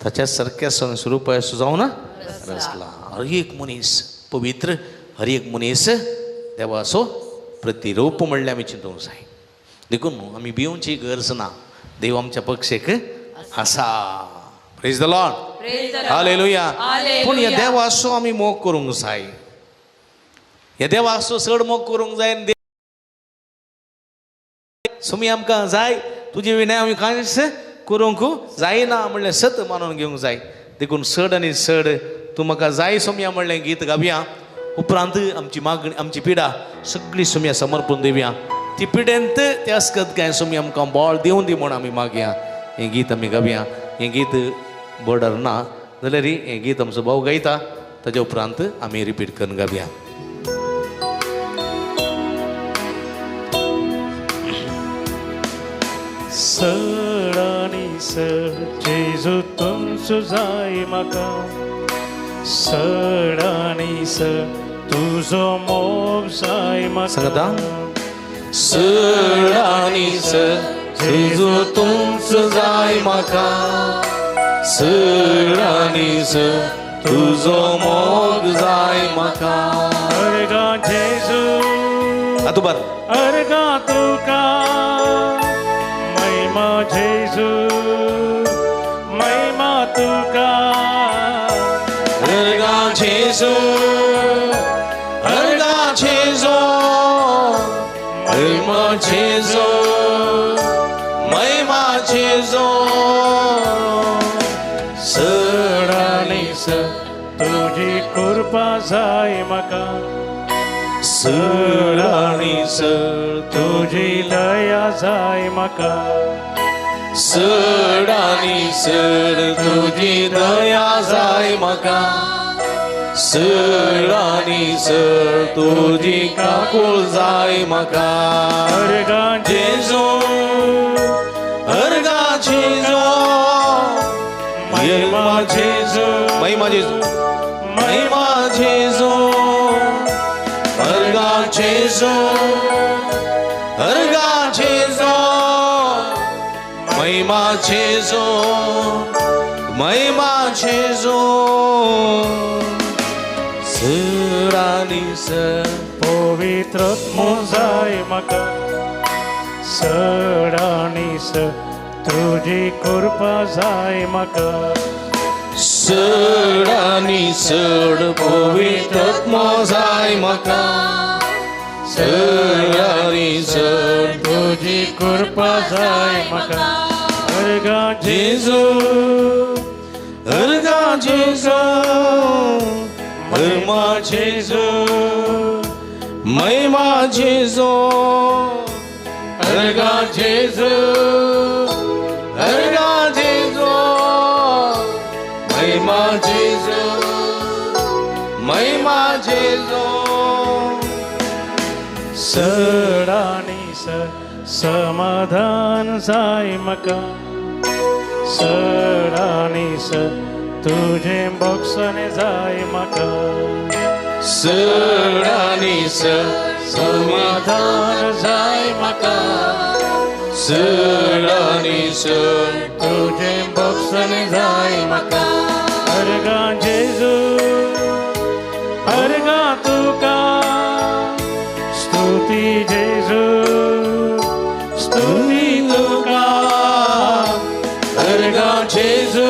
ताच्या सारक्या स्वरूपा सुजावन रचला हर एक मनीस पवित्र हर एक मनीस देवाचो प्रतिरूप म्हणल्यार आमी चिंतूंक जाय देखून आमी भिवची गरज ना देव आमच्या पक्षेक आसा प्रेज द लॉर्ड हालेलुया पूण ह्या देवाचो आमी मोग करूंक जाय ह्या देवाचो चड मोग करूंक जाय सुमी आमकां जाय तुजे विणें आमी कांयच करूंक जायना म्हणलें सत मानून घेवंक जाय देखून चड आनी चड तूं म्हाका जाय सोम्या म्हणलें गीत गावया उपरांत आमची मागणी आमची पिडा सगळी सोम्या समर्पण दिवया ती पिडेंत ते आसकत काय सोमी आमकां बळ दिवन दी म्हूण आमी मागया हें गीत आमी गावया हें गीत बॉर्डर ना जाल्यार हें गीत आमचो भाव गायता ताच्या उपरांत आमी रिपीट करून गावया सड आनी सड जेजू तुमचो जाय म्हाका सड आनी सड तुजो मोग जाय म्हाका सांगता सड आनी सड जेजू तुमचो जाय म्हाका सड आनी सड तुजो मोग जाय म्हाका अर्गा जेजू आतुबार अर्गा तुका महिमा जेजू महिमा तुका अर्गा जेजू अर्गा जेजू महिमा जेजू महिमा जेजू सड आनी सड तुजी कृपा जाय म्हाका सड आनी सड तुजी दया जाय म्हाका सड आनी सड तुजी दया जाय म्हाका सड आनी सड तुजी काकूळ जाय म्हाका अर्गा जेजू अर्गा जेजू महिमा जेजू महिमा जेजू महिमा जेजू अर्गा जेजू अर्गा जेजू महिमा जेजू महिमा जेजू सड आनी सड पवित्रत्म जाय म्हाका सड आनी सड तुजी कृपा जाय म्हाका सड आनी सड पवित्रत्म जाय म्हाका सड आनी सड तुजी कृपा जाय म्हाका अर्गा जेजू अर्गा जेजू महिमा जेजू महिमा जेजू अर्गा जेजू अर्गा जेजू महिमा जेजू महिमा जेजू सड आनी सड समाधान जाय म्हाका सड आनी सड तुजें बक्षणे जाय म्हाका सड आनी सड समाधान जाय म्हाका सड आनी सड तुजें बक्षणे जाय म्हाका अर्गा जेजू अर्गा तुका स्तुती जेजू स्तुती तुका अर्गा जेजू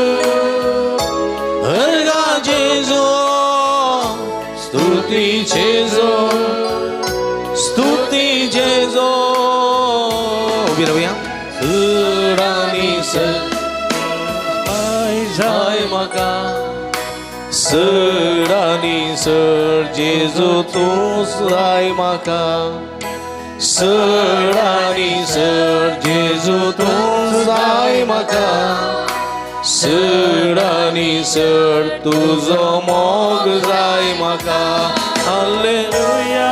अर्गा जेजू स्तुती जेजू स्तुती जेजू उभी राहूया सड आनी सड जाय म्हाका सड आनी सड जेजू तूं जाय म्हाका सड आनी सड जेजू तूं जाय म्हाका सड आनी सड तुजो मोग जाय म्हाका हालेलुया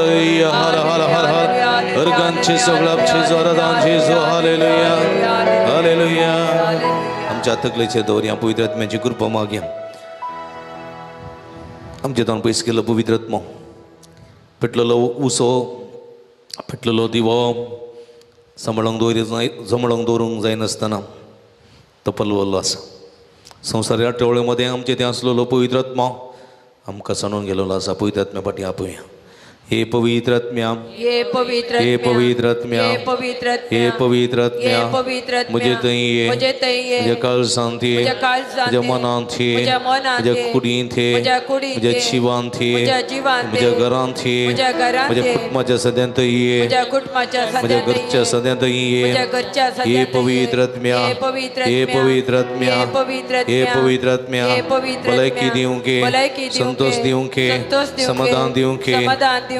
हालेलुया हर हर हर हर अर्गांचे सगळांचे जोरादांचे जो हालेलुया हालेलुया आमच्या तकलेचे दौऱ्या पवित्र आत्म्याची कृपा मागया आमचे दोन पयस केलं पवित्र आत्मा पेटलेलो उसो पेटलेलो दिवो सांबाळूंक दवरूंक जायनासतना तो पलवल्लो आसा संवसारी आठवड्यामध्ये आमचे ते आसलेलो पवित्र आत्मा आमकां सांडून गेलेलो आसा पवित्र आत्म्या फाटीं आपया हे पवित्र आत्म्या ये पवित्र हे पवित्र आत्म्या ये पवित्र हे पवित्र आत्म्या ये पवित्र आत्म्या म्हजे थंय ये म्हजे थंय ये म्हज्या काळजांत ये म्हज्या काळजांत म्हज्या ये मनांत ये म्हज्या मनांत म्हज्या ये कुडींत ये म्हज्या कुडींत म्हज्या ये जिवांत ये म्हज्या जिवांत म्हज्या ये घरांत ये म्हज्या घरांत म्हज्या ये कुटुंबाच्या सद्यांत ये म्हज्या कुटुंबाच्या म्हज्या घरच्या सद्यांत ये म्हज्या घरच्या हे पवित्र आत्म्या हे पवित्र हे पवित्र आत्म्या हे पवित्र हे आत्म्या पवित्र आत्म्या हे पवित्र भलायकी आत्म्या दिवंक भलायकी दिवंक संतोष दिवंक संतोष दिवंक समाधान दिवंक समाधान दिवंक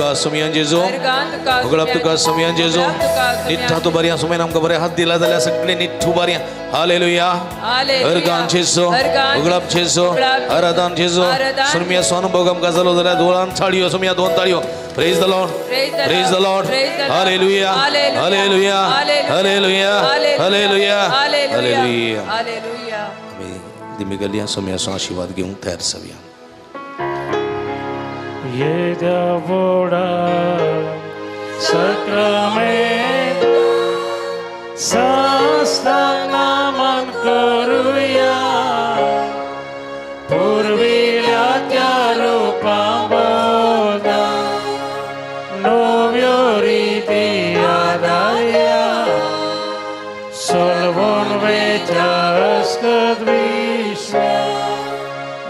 तुका सुमियान जेजो अर्गान तुका उगडाप तुका सुमियान जेजो निठ्ठा तू बऱ्या सुमियान आमकां बरे हात दिला जाल्यार सगळे निठ्ठू बऱ्या हालेलुया अर्गान जेजो उगडाप जेजो आराधन जेजो सुमिया स्वानुभोग आमकां जालो जाल्यार दोळान थाळयो सुमिया दोन ताळयो praise the lord praise the lord hallelujah hallelujah hallelujah hallelujah hallelujah hallelujah आम्ही दिमिगलिया सुमियाचो आशीर्वाद घेवंक तयार जावया Yedavoda sakrament sastanaman karuya purvila tyarupamboda novioriti adaya solvon vechaskadvisha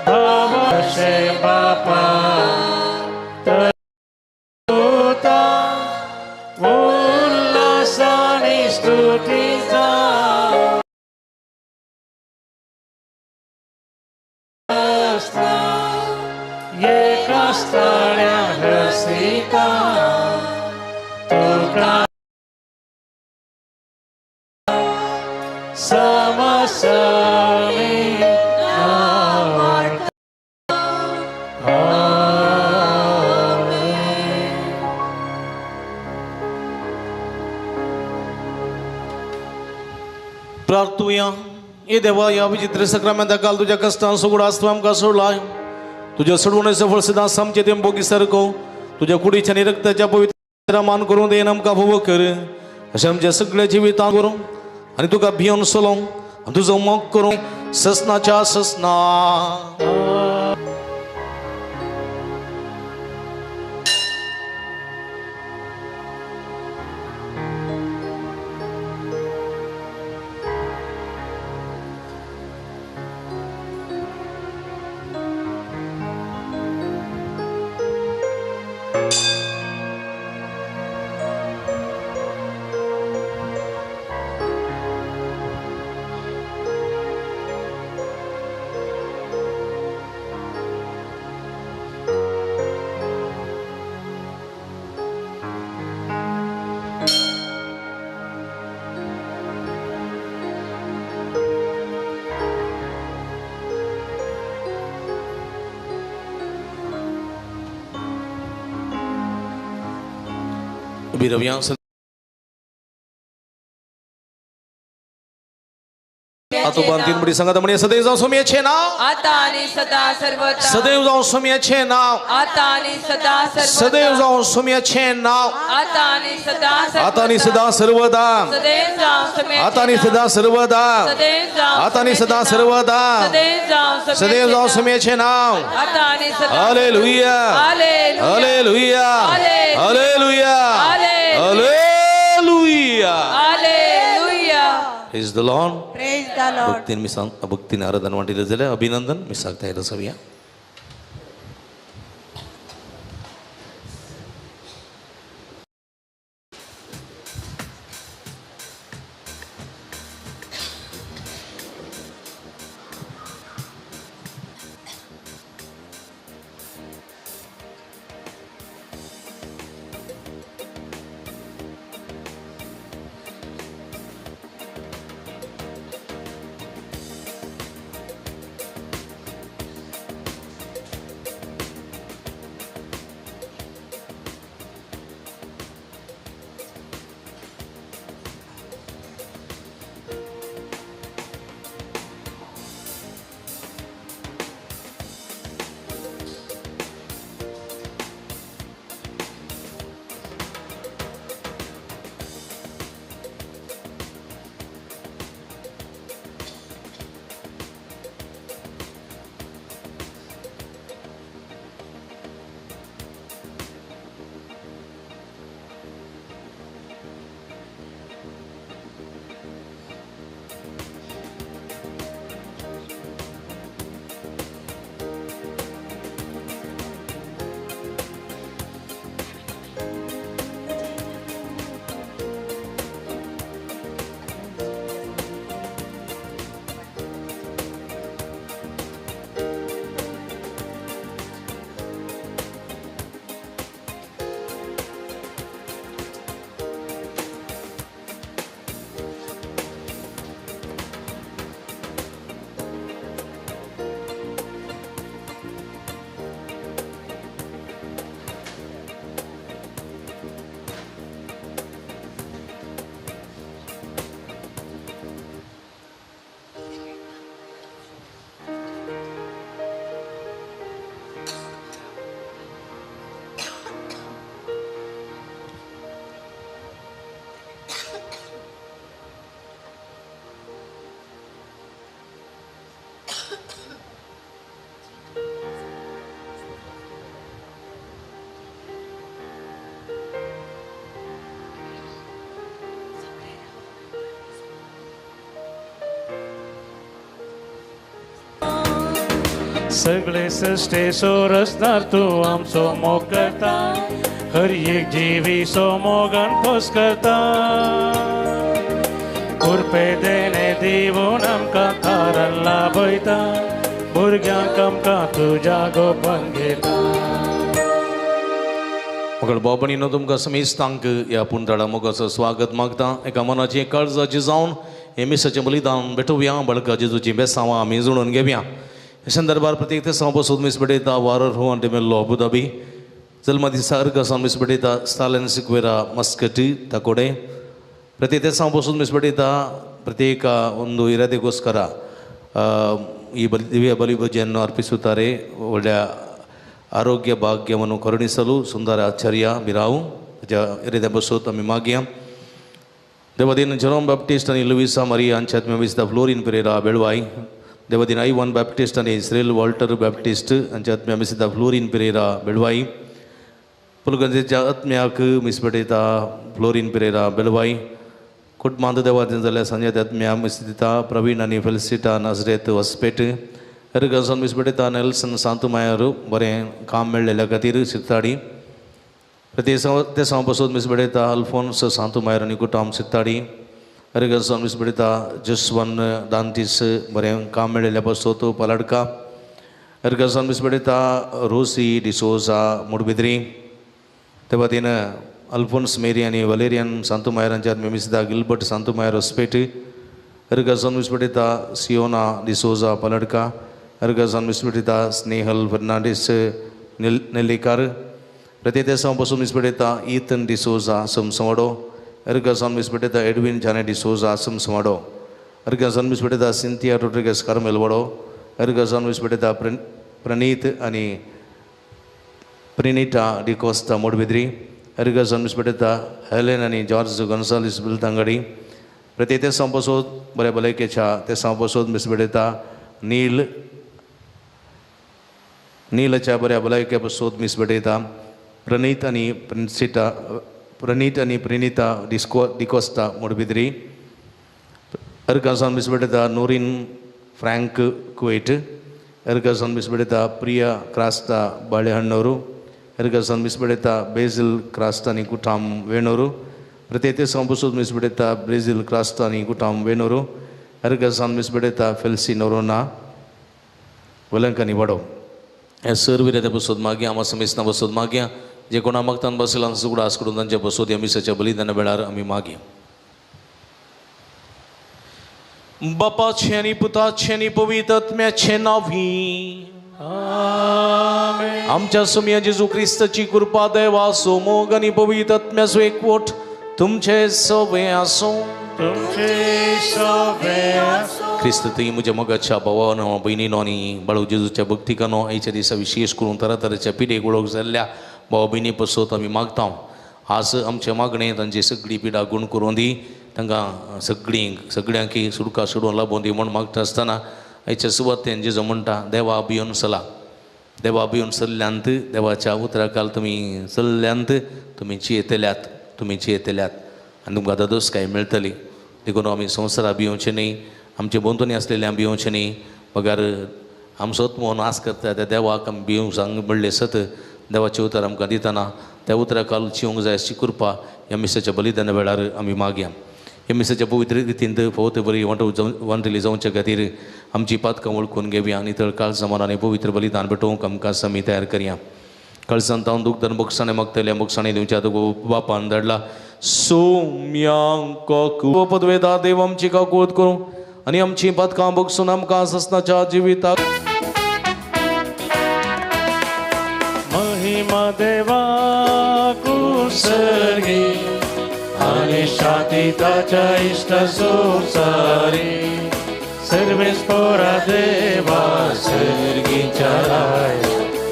bhavashe bapa Ullasani stutita Ye kastarya hasita Tuka Samasami Amarta प्रार्थूया ये देवा या विचित्र सक्रमेंता काल तुझ्या कष्टां सुगडास्तव आमकां सोडलाय तुझ्या सोडवणेचो फळ सदांच आमचे ते बोगी सारको तुझ्या कुडीच्या आणि रक्ताच्या पवित्र मान करून देन आमकां फोव कर अशें आमच्या सगळ्या जिवितांत करूं आनी तुका भियोन चलोवंक तुझं मग करू ससनाच्या ससना. उभी राहूया. आतोबान तीन बडी सांगत म्हणे सदैव जाऊ स्वामीचे नाव आता आणि सदा सर्वदा. सदैव जाऊ स्वामीचे नाव आता आणि सदा सर्वदा. सदैव जाऊ स्वामीचे नाव आता आणि सदा आता आणि सदा सर्वदा. सदैव जाऊ स्वामी. आता आणि सदा सर्वदा. सदैव जाऊ. आता आणि सदा सर्वदा. सदैव जाऊ स्वामी. सदैव जाऊ स्वामीचे नाव. आता आणि सदा. Hallelujah hallelujah hallelujah hallelujah. Praise the Lord. Praise the Lord. भक्तीने आराधना वाटिलं झालं. अभिनंदन. मी सांगता येतं सगळ्या. सगळे सृष्टे सोरसदार तू आमचो मोग करता. हर एक जीवी सो मोगन खोस करता. कृपे देणे दिवून आमकां थारान लाभयता. भुरग्यांक आमकां तुज्या गोपान घेता. मगळ बाबणीनो तुमकां समेस्तांक ह्या पुंतळा मोगाचं स्वागत मागता. एका मनाची काळजाची जावन हे मिसाचें बलिदान भेटोवया. बळका जेजूची बेसांवां आमी जुळून घेवया. हे संदर्भात प्रत्येक ते सांबसून मिस बेटयता वारर हो आनी मेल्लो अबुधाबी जल्मा दिसार कसान मिस बेटयता स्टालिन सिक्वेरा मस्कटी ताकोडे ಪ್ರತಿ ಬಸವನ್ ಮಿಸ್ಬಿಟ್ಟಿದ್ದ ಪ್ರತ್ಯೇಕ ಒಂದು ಇರಾದೆಗೋಸ್ಕರ ಈ ದಿವ್ಯ ಬಲಿಪೂಜೆಯನ್ನು ಅರ್ಪಿಸುತ್ತಾರೆ. ಒಳ್ಳೆಯ ಆರೋಗ್ಯ ಭಾಗ್ಯವನ್ನು ಕರುಣಿಸಲು ಸುಂದರ ಆಚಾರ್ಯ ಬಿರಾವು ಇರಿದೆ ಬಸೋತ್ ಅಮ್ಮಿ ಮಾಗ್ಯ देवादीन जेरोम बॅप्टिस्ट आणि लुईसा मरिया यांच्या आत्म्याविस्ता फ्लोरिन पेरेरा बेळवाई. देवादीन I1 बॅप्टिस्ट आणि इस्रेल वॉल्टर बॅप्टिस्ट यांच्या आत्म्याविस्ता फ्लोरिन पेरेरा बेळवाई. पुलगंजेच्या आत्म्याक मिसपडेता फ्लोरिन पेरेरा बेळवाई. कुटुंबांत देवादीन जाल्यार संजय आत्म्या मिसदिता प्रवीण आणि फेलिसिटा नाझरेत वसपेट. एरगसन मिसपडेता नेल्सन सांतुमायर बरें काम मेळ्ळेल्या खातीर सिताडी. ते पासून मिसपडेता अल्फोन्स सांतुमायर आणि कुटुंब सिताडी. एरगसन मिसपडेता जसवन दांतीस बरें काम मेळ्ळेल्या पासून पलाडका. एरगसन मिसपडेता रोसी डिसोजा मुडबिद्री. ते वतीन अल्फोन्स मेरी आणि वलेरियन सांतुमायरांच्या मिसदा गिल्बर्ट सांतुमायर हॉस्पेट. एरगसन मिसपडेता सियोना डिसोजा पलाडका. एरगसन मिसपडेता स्नेहल फर्नांडीस नेल्लीकार. पासून मिसपडेता ईथन डिसोजा समसवाडो. एरगसन मिसपडेता एडविन जाने डिसोजा समसवाडो. एरगसन मिसपडेता सिंथिया रोड्रिगेस कार्मेलवाडो. एरगसन मिसपडेता प्रणीत आणि प्रिनिटा डिकोस्ता मोडबिद्री. एरगसन मिसपडेता हेलेन आणि जॉर्ज गोन्सालिस बिलतांगडी. पासून बऱ्या भलायकेच्या पासून मिसपडेता नीलच्या बऱ्या भलायके पासून मिसपडेता प्रणीत आणि प्रिनिता डिकोस्ता मोडबिद्री. एरगसन मिसपडेता नोरिन फ्रँक कुवेट. एरगसन मिसपडेता प्रिया क्रास्ता बाळेहಣ್ಣूರು. एरगसन मिसपडेता बेजिल क्रास्ता आणि कुटाम वेणूರು. पासून मिसपडेता ब्रेजिल क्रास्ता आणि कुटाम वेणूರು. एरगसन मिसपडेता फेल्सी नोरोना वलंकनी वडो. हे सर्व पासून मागे आम्हा समेसना पासून मागया जे कोणा मागतान बसला सुगडा आसकडून तांच्या पासून या मिसाच्या बलिदान वेळार आम्ही मागया. बापाचे आणि पुताचे आणि पवित्र आत्म्याचे नावी आमच्या सुमिया जेजू ख्रिस्ताची कृपा देवा सोमोग आणि पवित्र आत्म्याचो एकवट तुमचे सवे आसो. ख्रिस्त ती म्हज्या मोगाच्या भावानो बहिणीनो आणि बाळू जेजूच्या भक्तिकानो आयच्या दिसा विशेष करून तरातराच्या पिडेक वळख जाल्ल्या भावा भयणी पासून आमी मागता. आज आमचे मागणे तांची सगळी पिडा गुण करून दी. तांकां सगळ्यांक सुडका सोडून लाभोवन दी म्हूण मागता आसतना आयच्या सुवातेन जेजू म्हणटा देवा भियोन चला. देवा भियोन चल्ल्यांत देवाच्या उतराकाल तुमी चल्ल्यांत तुमी जियेतल्यात आनी तुमकां दादोस काय मेळटली. देखून आमी संवसारा भियोवचे न्ही, आमचे बंधूनी आसलेल्या भियोवचे न्ही. पगार आमचो आत्मो नास करता त्या देवाक आमी भियोंक सांग म्हणले सत देवाचे उतर आमकां दितना त्या उतराकाल जिवंक जाय अशी कृपा ह्या मिसाच्या बलिदान वेळार आमी मागया. ह्या मिसाच्या पवित्र रितीन फोत बरी वांटली जावच्या खातीर आमची पातकां वळखून घेवया आनी नितळ काळ समान आनी पवित्र बलिदान भेटोवंक आमकां आमी तयार करया. कळसान तावन दुखदान मोक्षाणे मागतल्या मोक्षाणे दिवच्या तुका बापान धाडला. सोम्यांक पदवेदा देव आमची काकूळट करूं आनी आमची पातकां बगसून आमकां ससनाच्या जिविताक महिमा देवा कुसर्गी आणि शांतीताच्या इष्ट सुसारी सर्वेस पोरा देवा सर्गीच्या राय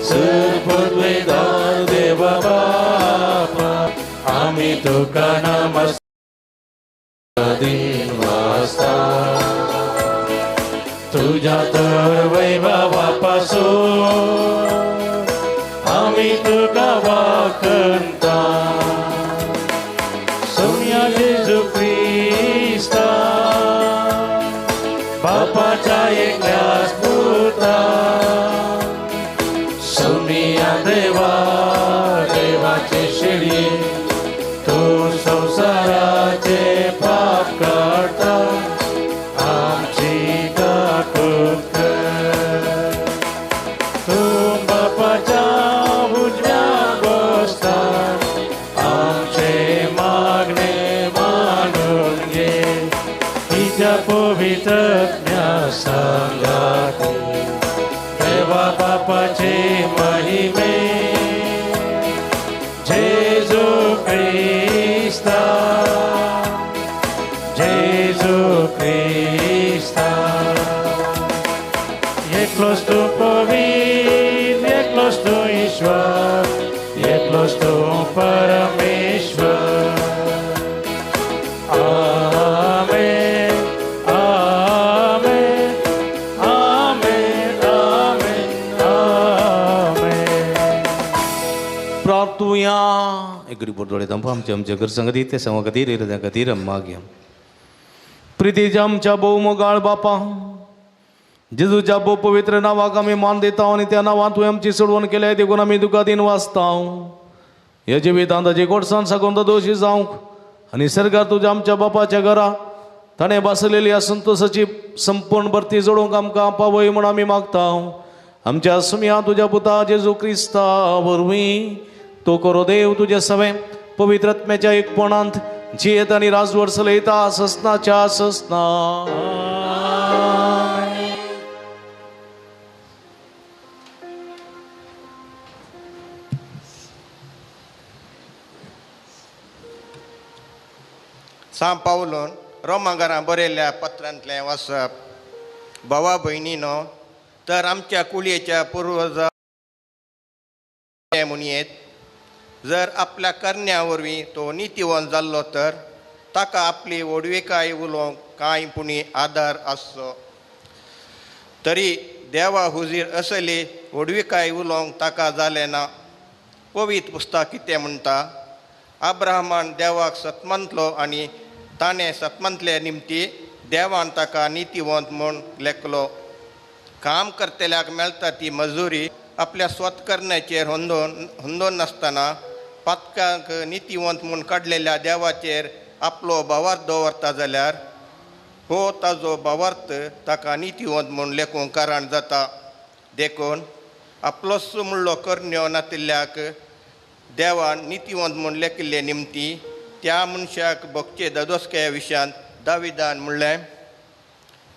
सर पदवेदार देवा बापा आम्ही तुका नमस्कार दिन वाजता तुझ्या तर वैभवापासून आम्ही तुका वाकंता. सोम्या जेजू ख्रिस्ता बापाच्या एकल्याच पुता सोम्या देवा देवाचे शिडी तू संसाराचे पाप काढता आमची काकूट कर. तू बापाच्या उजव्या गोष्टात आमचे मागणे मानून घे. तिच्या पवित्र संगाती देवा बापाचे महिमे जेजू ख्रिस्ता एकलोच तू पवित्र एकलोच तू ईश्वर एकलोच तू परमेश्वर. गडी बोरदोळे तांबा आमच्या घर संगती ते संवा खातीर हृदया खातीर मागया प्रितीच्या आमच्या भोव मोगाळ बापा जेजूच्या भोव पवित्र नावाक आमी मान दिता आनी त्या नांवान तुवें आमची सोडवण केल्या देखून आमी तुका दिन वाचता ह्या जिवितांत ताजे गोडसाण सागून दोशी जावंक आनी सरकार तुज्या आमच्या बापाच्या घरा ताणें बसलेली ह्या संतोशाची संपूर्ण भरती जोडूंक आमकां पावय म्हूण आमी मागता आमच्या सुम्या तुज्या पुता जेजू क्रिस्ता वरवीं तो करो देव तुजे सवे पवित्र आत्म्याच्या एकपणांत जियेत आनी राजवट चलयता ससनाच्या ससना सांग पावलोन रोमांगारां बरयल्ल्या पत्रांतलें वाचप भावा भयणीनो तर आमच्या कुळयेच्या पुर्वजां म्हणयेत जर आपल्या करण्या वरवीं तो नितीवंत जाल्लो तर ताका आपली ओडवेकाय उलोवंक कांय पुणी आदार आसचो तरी देवा हुजीर असली ओडवेकाय उलोवंक ताका जालें ना पवित्र पुस्तक कितें म्हणटा अब्राहमान देवाक सतमंतलो आनी ताणें सतमंतले निमती देवान ताका नितीवंत म्हूण लेखलो काम करतल्याक मेळटा ती मजुरी आपल्या स्वतकरण्याचेर हुंदोन नासतना पातकांक नितीवंत म्हूण काडलेल्या देवाचेर आपलो भावार्थ दवरता जाल्यार हो ताजो भावार्थ ताका नितीवंत म्हूण लेखूंक कारण जाता देखून आपलोच म्हणलो करण्यो नातिल्ल्याक देवान नितीवंत म्हूण लेखिल्ले निमती त्या मनशाक भोगचे ददोसके विशयांत दाविदान म्हणलें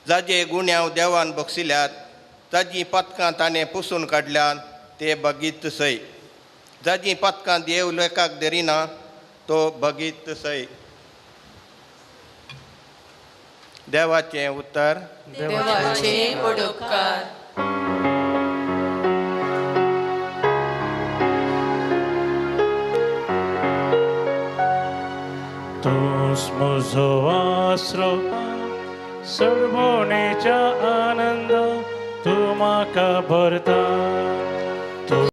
जाजे गुण्याव देवान बक्षिल्यात ताजी पातकां ताणें पुसून काडल्यात ते बगीत सै जाजी पातकां देव लेखाक धरिना तो बगीत सै देवाचें उतर देवाचे उपकार तूच म्हजो आसरो सरभोवणेच्या आनंद तूं म्हाका भरता तूं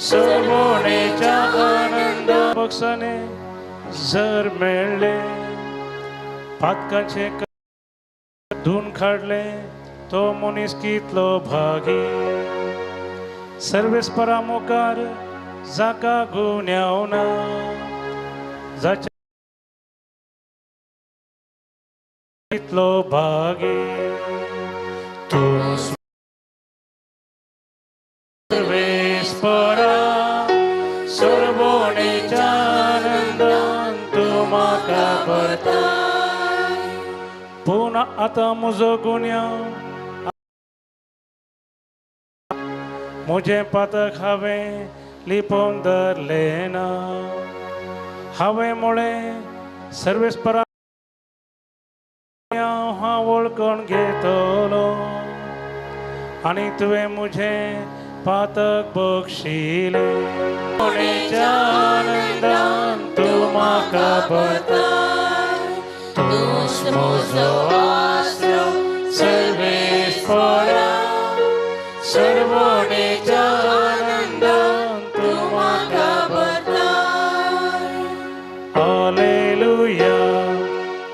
सरभोवणेच्या आनंद बक्षाने जर मेळ्ळे पातकांचे धुवन काडले तो मनीस कितलो भागी सर्वेस्परा मुखार जाका गुन्यांव ना जाच्या कितलो भागी तूं सर्वेस्परा सरभोवणेच्या आनंदान तूं म्हाका भरता पूण आतां म्हजो गुन्यांव मुझे पातक हांवें लिपोवन धरलें ना हांवें मुळें सर्वेस्परा हांव वळखून घेतलो आनी तुवें म्हजें पातक बक्षिलें कोणेच्या आनंदान तूं म्हाका भरता तूंच म्हजो आसरो सर्वेस्परा सरभोवणेच्या आनंदान तूं म्हाका भरता hallelujah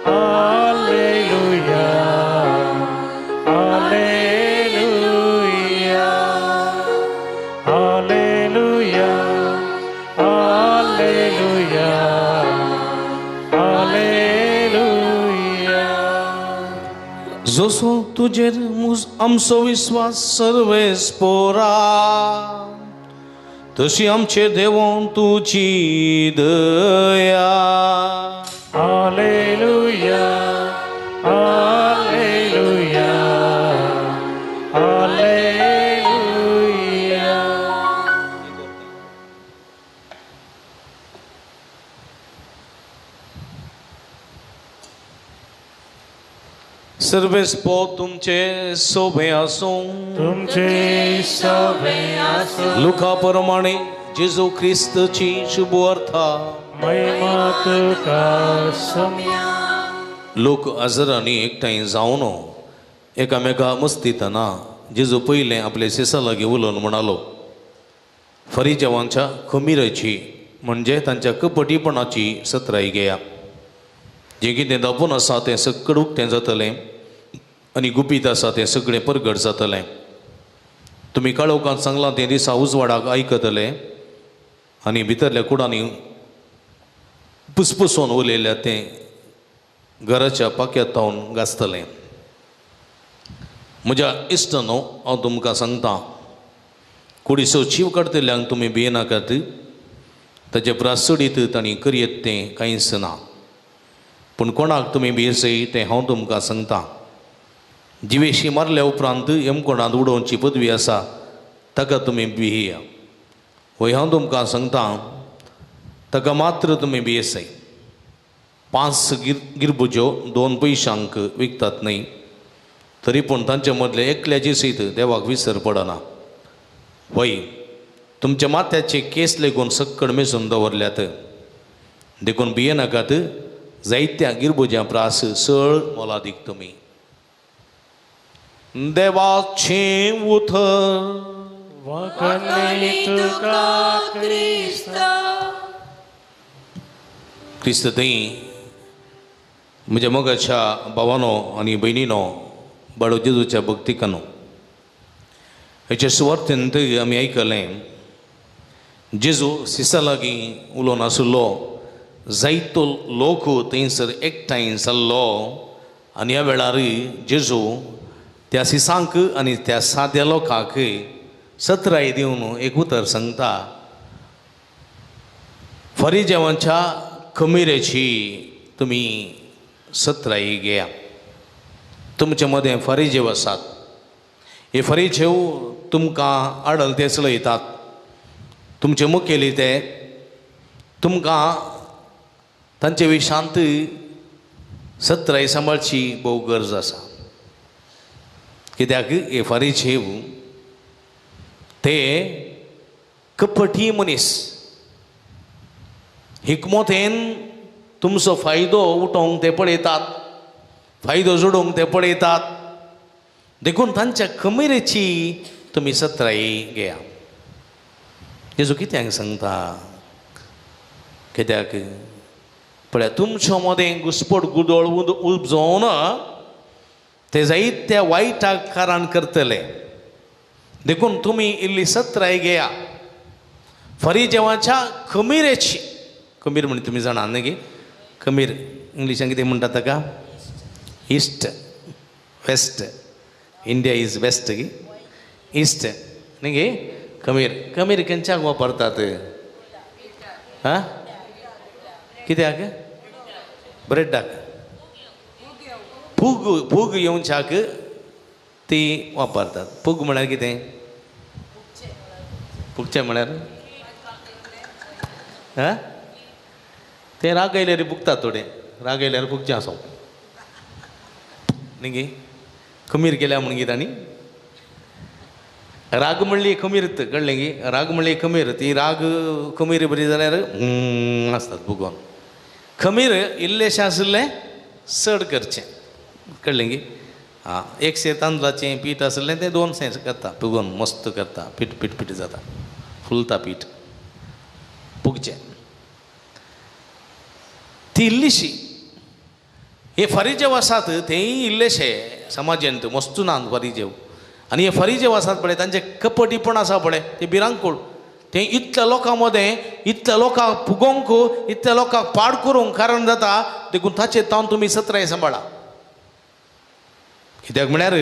hallelujah hallelujah hallelujah hallelujah hallelujah जसो तुजेर आमचो विश्वास सर्वेस्परा तशी आमचे देवोन तुजी दया हालेलुया हालेलुया हालेलुया सर्वेस्पो तुमचे सोबे आसूं तुमचे सवे आसूं लुका प्रमाणे जेजू ख्रिस्तची शुभ अर्था महिमा तुका सम्या लोक आजारांनी एकठांय जावन एकामेका मस्तीतना जेजू पयलें आपले सिसा लागीं उलोवन म्हणालो फरिजेवांच्या खमीरेची म्हणजे तांच्या कपटीपणाची सत्राई घेया. जें कितें दापून आसा तें सगळें उक्तें जातलें आनी गुपीत आसा तें सगळें परगट जातलें. तुमी काळोखांत सांगलां तें दिसा उजवाडाक आयकतले आनी भितरल्या कुडांनी पुसपुसोवन उलयल्या तें घराच्या पाक्यात तावन गाजतलें. म्हज्या इश्टनो हांव तुमकां सांगतां कुडिसो जीव काडटल्यांक तुमी भियेनाकात. ताचे प्रासडीत तांणी करयत तें कांयच ना. पूण कोणाक तुमी भियेसय तें हांव तुमकां सांगतां जिवेशी मारल्या उपरांत यमकोणांत उडोवची पदवी आसा ताका तुमी भियेया. वय हांव तुमकां सांगतां ताका मात्र तुमी भियेसय. 5 गिरबुज्यो 2 पयशांक विकतात न्हय तरी पूण तांचे मदले एकल्याची सयत देवाक विसर पडना. वय तुमच्या माथ्याचे केस लेगून सक्कड मेसून दवरल्यात देखून भियेनाकात. जायत्या गिरबुज्या प्रास सळ मोलादीक तुमी. देवाचें उतर वखणी तुका क्रिस्त. क्रिस्त थंय म्हज्या मोगाच्या भावानो आनी भयणीनो बाळो जेजूच्या भक्तिकानो हेचे सुवार्थेंत आमी आयकलें जेजू सिसा लागीं उलोवन आशिल्लो. जायतो लोक थंयसर एकठांय जाल्लो आनी ह्या वेळार जेजू त्या सिसांक आनी त्या साद्या लोकांक सत्राय दिवन एक उतर सांगता. फरिजेवांच्या खमीरेची तुमी सत्राई घेया. तुमचे मदें फरिजेव आसात. हे फरिजेव तुमकां आडल ते चलयतात. तुमचे मुखेली ते तुमकां तांचे विशांत सत्राई सांबाळची भोव गरज आसा. कित्याक हे फरिजेव ते कपटी मनीस. हिकमोतेन तुमचो फायदो उठोवंक ते पळयतात, फायदो जोडोवंक ते पळयतात. देखून तांच्या खमीरेची तुमी सत्राई घेया. जेजू कित्याक सांगता कित्याक पळय तुमच्या मदें घुसपट गुदोळ उपजोवन ते जायत्या वायटाक कारण करतले. देखून तुमी इल्ली सत्राय घेया. फरिजेवांच्या खमीरेची. खमीर म्हणजे तुमी जाणा न्ही गे. खमीर इंग्लिशान कितें म्हणटा ताका east west. India is west गे ईस्ट न्ही गे. खमीर खमीर खंयच्याक वापरतात? हां कित्याक? ब्रेडाक फूग येवच्याक ती वापरतात. फूग म्हळ्यार कितें? फुगचें म्हळ्यार हां तें राग आयल्यार फुगतात थोडे. राग आयल्यार फुगचें आसो न्ही गे. खमीर केल्या म्हणून कितें आनी राग म्हणली खमीर कळ्ळें गे. राग म्हणली खमीर. ती राग खमीर बरी जाल्यार आसतात फुगोवन. खमीर इल्लेशें आसलें चड करचें कळ्ळें गे. हां 1 सेर तांदळाचें पीठ आसलें तें 2 सेर करता फुगोवन मस्त करता. पीठ पीठ पीठ जाता फुलता पीठ फुगचें. ती इल्लीशी. हे फरिजेव आसात तेंय इल्लेशे समाजांत मस्तुनांत फरिजेव. आनी हे फरिजेव आसात पळय तांचें कपटीपण आसा पळय तें भिरांकूळ. तें इतल्या लोकां मदें इतल्या लोकांक फुगोवंक इतल्या लोकांक पाड करूंक कारण जाता. देखून ताचेर तावन तुमी सत्राय सांबाळा. कित्याक म्हळ्यार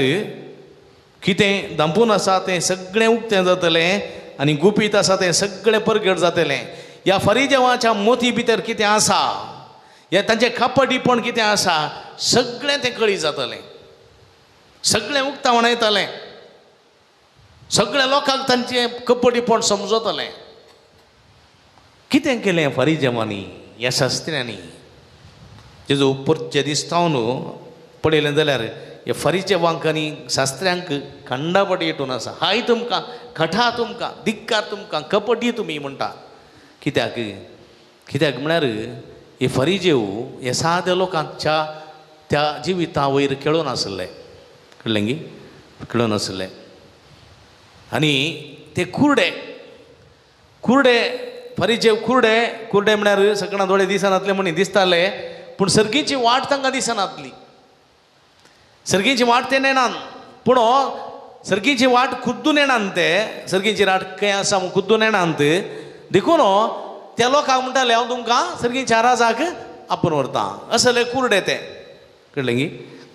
कितें दांपून आसा तें सगळें उक्तें जातलें आनी गुपीत आसा तें सगळें परगट जातलें. ह्या फरिजेवाच्या मोती भितर कितें आसा ह्या तांचें कपटीपण कितें आसा सगळें तें कळी जातलें. सगळें उक्तावण येतलें. सगळ्या लोकांक तांचें कपटीपण समजतलें. कितें केलें फरिजेवांनी ह्या शास्त्र्यांनी? जेजू परचे दिसतावन पळयलें जाल्यार ह्या फरिजेवांक आनी शास्त्र्यांक खंडापट येतून आसा. हाय तुमकां खठा तुमकां धिक्कार तुमकां कपटी तुमी म्हणटा. कित्याक कित्याक म्हळ्यार हे फरिजेव हे साद्या लोकांच्या त्या जिविता वयर खेळून आसले. कळ्ळें गे खेळून आसले. आणि ते कुरडे फरीचे कुरडे म्हळ्यार सगळ्यां थोडे दिसनातले म्हणी दिसताले पूण सर्गीची वाट तांकां दिसनातली सर्गीची वाट ते नेनान पूण सर्गीची वाट खुद्दून येणान ते सर्गीची वाट खंय आसा खुद्दून येणांत देखून त्या लोकांक म्हणटाले हांव तुमकां सर्गीच्या राजाक आपूण व्हरतां असले कुरडे ते कळ्ळें गी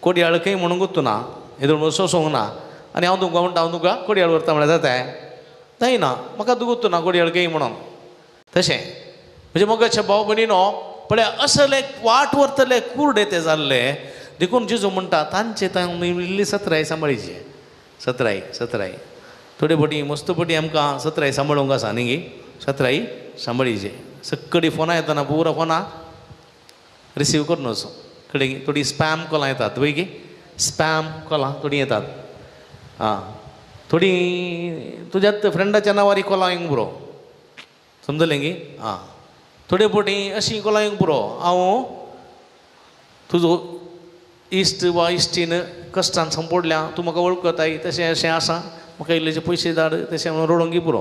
कोडयाळ खंय म्हणून गुत्तू ना हेदून सोंसोंक ना आनी हांव तुमकां म्हणटा हांव तुमकां कोडयाळ व्हरता म्हळ्यार जाता जायना म्हाका तूं गुत्तू ना कोडयाळ खंय म्हणून तशें म्हणजे मोगाच्या भाव भयणीनो पळय असले वाट व्हरतले कुरडे ते जाल्ले देखून जेजू म्हणटा तांचे इल्ली सतराय सांबाळीचे सतराय थोडे फावटी मस्त फावटी आमकां सतराय सांबाळूंक आसा न्ही गी सतराय सांबाळीचे सक्कडी फोनां येतना पुरा फोनां रिसीव करून वचो कडेन थोडी स्पॅम कॉलां येतात पळय गी स्पॅम कॉलां थोडीं येतात आं थोडीं तुज्याच फ्रेंडाच्या नांवार कॉलां येवंक पुरो समजलें गी आं थोडे फावटी अशीं कॉलां येवंक पुरो हांव तुजो इश्ट वा इश्टीन कश्टान संपडल्या तूं म्हाका वळखताय तशें अशें आसा म्हाका इल्लेशे पयशे धाड तशें म्हणून रडोवंक पुरो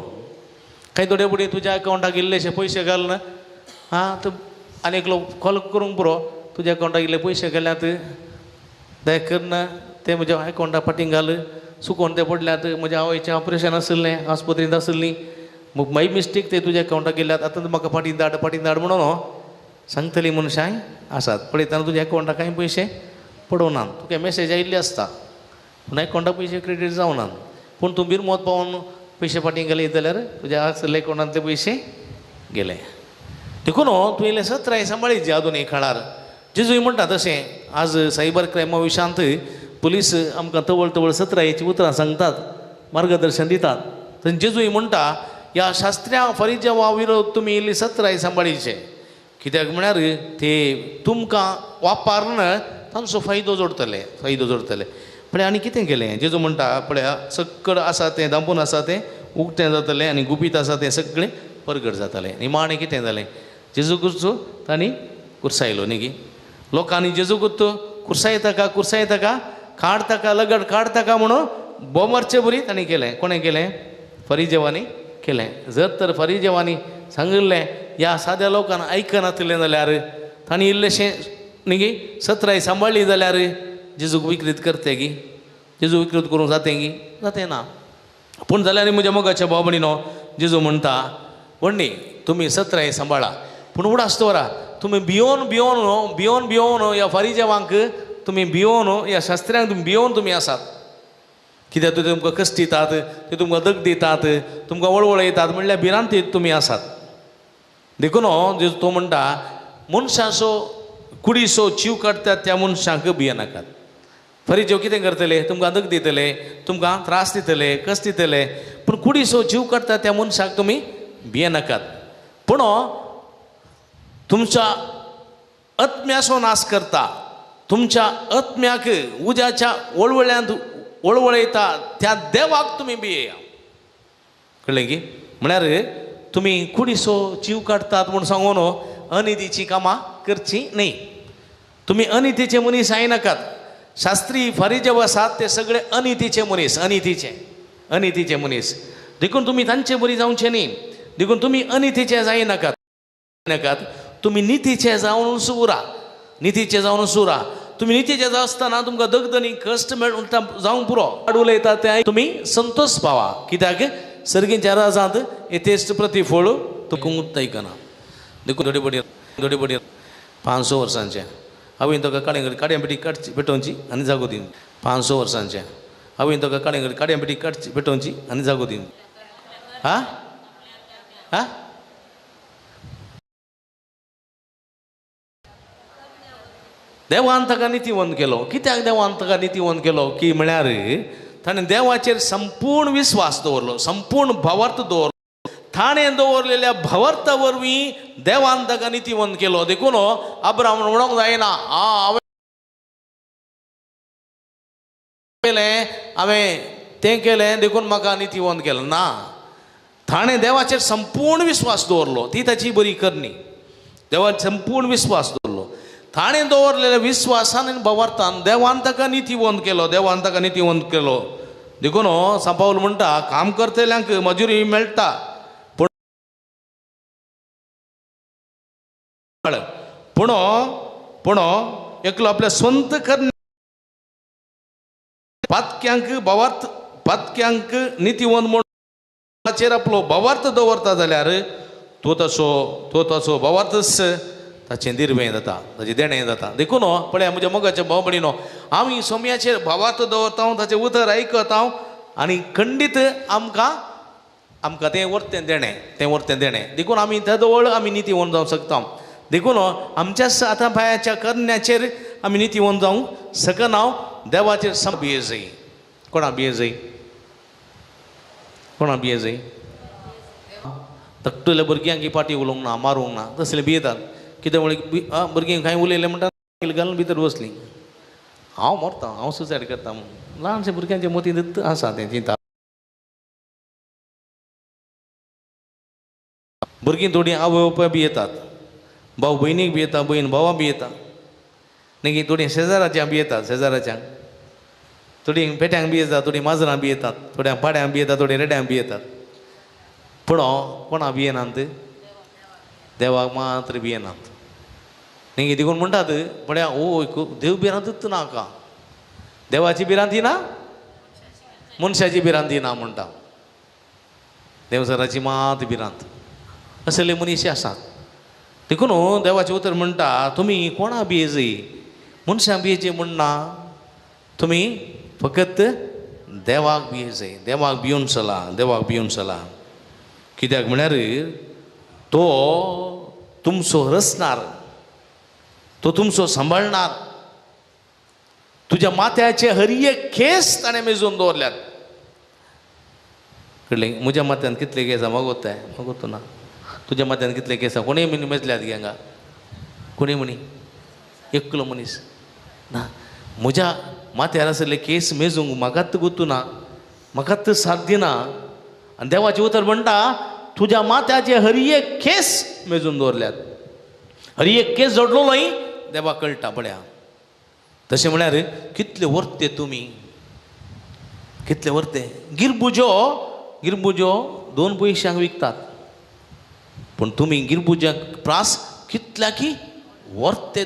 कांय थोडे फावटी तुज्या अकावंटाक इल्लेशे पयशे घाल आं तूं आनी एकलो कॉल करूंक पुरो तुज्या अकावंटाक इल्ले पयशे गेल्यात दया करना ते म्हज्या अकावंटाक फाटीं घाल चुकोवन ते पडल्यात म्हज्या आवयचें ऑपरेशन आसलें आस्पत्रेंत आसली बाय मिस्टेक ते तुज्या अकावंटाक गेल्यात आतां म्हाका फाटीं धाड म्हणून सांगतली मनशांय आसात पळयतना तुज्या अकावंटाक कांय पयशे पडोवनात तुका मॅसेज आयिल्ली आसता पूण अकावंटाक पयशे क्रेडीट जावनात पूण तूं बिरमोत पावून पयशे फाटीं घालीत जाल्यार तुज्या आसले अकावंटांत ते पयशे गेले देखून तूं इल्लें सतराय सांबाळीचे आधुनीक काळार जेजूय म्हणटा तशें आज सायबर क्रायमा विशयांत पुलीस आमकां तवळ सतरायेची उतरां सांगतात मार्गदर्शन दितात थंय जेजूय म्हणटा ह्या शास्त्र्या फरिजावा विरोध तुमी इल्ली सतराय सांबाळीचे कित्याक म्हळ्यार ते तुमकां वापरन तांचो फायदो जोडटले पळय आनी कितें केलें जेजू म्हणटा पळय सक्कड आसा तें दांपून आसा तें उक्तें जातलें आनी गुपीत आसा तें सगळें परगट जातलें निमाणें कितें जालें जेजू क्रिस्तू तांणी कुरसायलो न्ही गी लोकांनी जेजू क्रिस्तू कुरसाय ताका काड ताका लगड काड ताका म्हणून बोमारचे बरी तांणी केलें कोणें केलें फरिजेवांनी केलें जर तर फरिजेवांनी सांगिल्लें ह्या साद्या लोकांक आयकनातलें जाल्यार तांणी इल्लेशें न्ही गी सतराय सांबाळ्ळी जाल्यार जेजूक विकृत करते गी जेजू विकृत करूंक जातें गी जातें ना पूण जाल्यार म्हज्या मोगाच्या भाव भयणीनो जेजू म्हणटा व्हडणी तुमी सतराय सांबाळा पूण उडास दवरा तुमी भियोन ह्या फरिजेवांक तुमी भियोन ह्या शास्त्र्यांक तुमी भियोन तुमी आसात कित्याक ते तुमकां कश्ट दितात ते तुमकां दग दितात तुमकां वळवळयतात म्हणल्यार भिरांतीत तुमी आसात देखून जेजू तो म्हणटा मनशाचो कुडीसो जीव काडटात त्या मनशांक भियेनाकात फरिजेव कितें करतले तुमकां दग दितले तुमकां त्रास दितले कश्ट दितले पूण कुडीसो जीव काडटा त्या मनशाक तुमी भियेनाकात पूण तुमच्या आत्म्याचो नाश करता तुमच्या आत्म्याक उज्याच्या वळवळ्यांत वळवळयता त्या देवाक तुमी भियेया कळ्ळें की म्हळ्यार तुमी कुडीसो जीव काडटात म्हूण सांगून अनितीची कामां करची न्ही तुमी अनितीचे मनीस जायनाकात शास्त्री फरिजेव आसात ते सगळे अनितीचे मनीस देखून तुमी तांचे बरी जावचे न्ही देखून तुमी अनितीचे जायनाकात तुमी नितीचे जावन सुरा तुमी नितीचे जावस्तना तुमकां दगदनी कश्ट जावंक पुरो उलयता ते तुमी संतोष पावा कित्याक सर्गीच्या राजांत येतेच प्रतिफळ तुमकां आयकना देखून थोडी बडी 500 वर्सांचे हांवें तुका काड्या पेटी काडची पेटोवची आनी जागो दी 500 वर्सांचे हांवें तुका काड्या पेटी काडची पेटोवची आनी जागो दी देवान ताका नितीवंत केलो कित्याक देवान ताका नितीवंत केलो की म्हळ्यार ताणें देवाचेर संपूर्ण विस्वास दवरलो संपूर्ण भावार्थ दवरलो ताणें दवरलेल्या भावार्था वरवीं देवान ताका नितीवंत केलो देखून अब्राहम म्हणूंक जायना हांवें तें केलें देखून म्हाका नितीवंत केलो ना ताणें देवाचेर संपूर्ण विस्वास दवरलो ती ताची बरी करणी देवाचेर संपूर्ण विस्वास दवरलो ताणें दवरलेल्या विस्वासान आनी भावार्थान देवान ताका नितीवंत केलो देखून सांपावल म्हणटा काम करतल्यांक मजुरी मेळटा पूण पूण एकलो आपल्या स्वंत करण्या पातक्यांक भावार्थ पातक्यांक नितीवंत म्हणून आपलो भावार्थ दवरता जाल्यार तो तसो भावार्थच ताचें निर्भय जाता ताचें देणें जाता देखून पळय म्हज्या मोगाच्या भाव भयणीनो आमी सोम्याचेर भावार्थ दवरता ताचें उतर आयकता आनी खंडीत आमकां तें वर्तें देणें देखून आमी त्या जवळ आमी नितीवंत जावंक शकता देखून आमच्या आतां पांयाच्या करण्याचेर आमी नितीवंत जावंक शकना देवाचेर बिये जाय कोणाक बिये जाय कोणाक बिये जाय धाकटुल्या भुरग्यांक ही पाटी उलोवंक ना मारूंक ना तसले भियेतात कित्याक म्हळ्यार भुरग्यांक खंय उलयलें म्हणटा घालून भितर बसलीं हांव मरता हांव सुसायड करता म्हणून ल्हानशे भुरग्यांचे मतींत आसा तें चिंता भुरगीं थोडीं आवय बापाय भियेतात भाव भयणीक भियेता भयण भावाक भियेता मागीर थोडीं शेजाराच्याक भियेतात शेजाराच्यांक थोडीं पेट्यांक भियेतात थोडीं माजरांक भियेतात थोड्यांक पाड्यांक भियेतात थोडीं रेड्यांक भियेतात पूण कोणाक भियेनात देवाक मात्र भियेनात मागीर देखून म्हणटात पळया ओ देव भिरांतूच नाका देवाची भिरांती ना मनशाची भिरांती ना म्हणटा देवसराची मात भिरांत असले मनीस आसात देखून देवाचें उतर म्हणटा तुमी कोणाक भियेजय मनशांक भियेचें म्हणना तुमी फकत देवाक भियेजय देवाक भिवन चला कित्याक म्हळ्यार तो तुमचो रचणार तो तुमचो सांबाळणार तुज्या माथ्याचे हर एक केस ताणें मेजून दवरल्यात कळ्ळें म्हज्या माथ्यान कितले केस मागोता ना तुज्या माथ्यान कितले केस कोणीय मनीस मेजल्यात गे हांगा कोणीय मणी एकलो मनीस ना म्हज्या माथ्यार आसले केस मेजूंक म्हाकाच गुतू ना म्हाकाच साथ दिना आनी देवाचें उतर म्हणटा तुज्या माथ्याचे हर एक केस मेजून दवरल्यात हर एक केस जोडलोय देवाक कळटा पळया तशें म्हळ्यार कितले वर्ते तुमी कितले वर्ते गिरबुजो 2 पयशांक विकतात पूण तुमी गिरबुजाक प्रास कितल्याकी वर्ते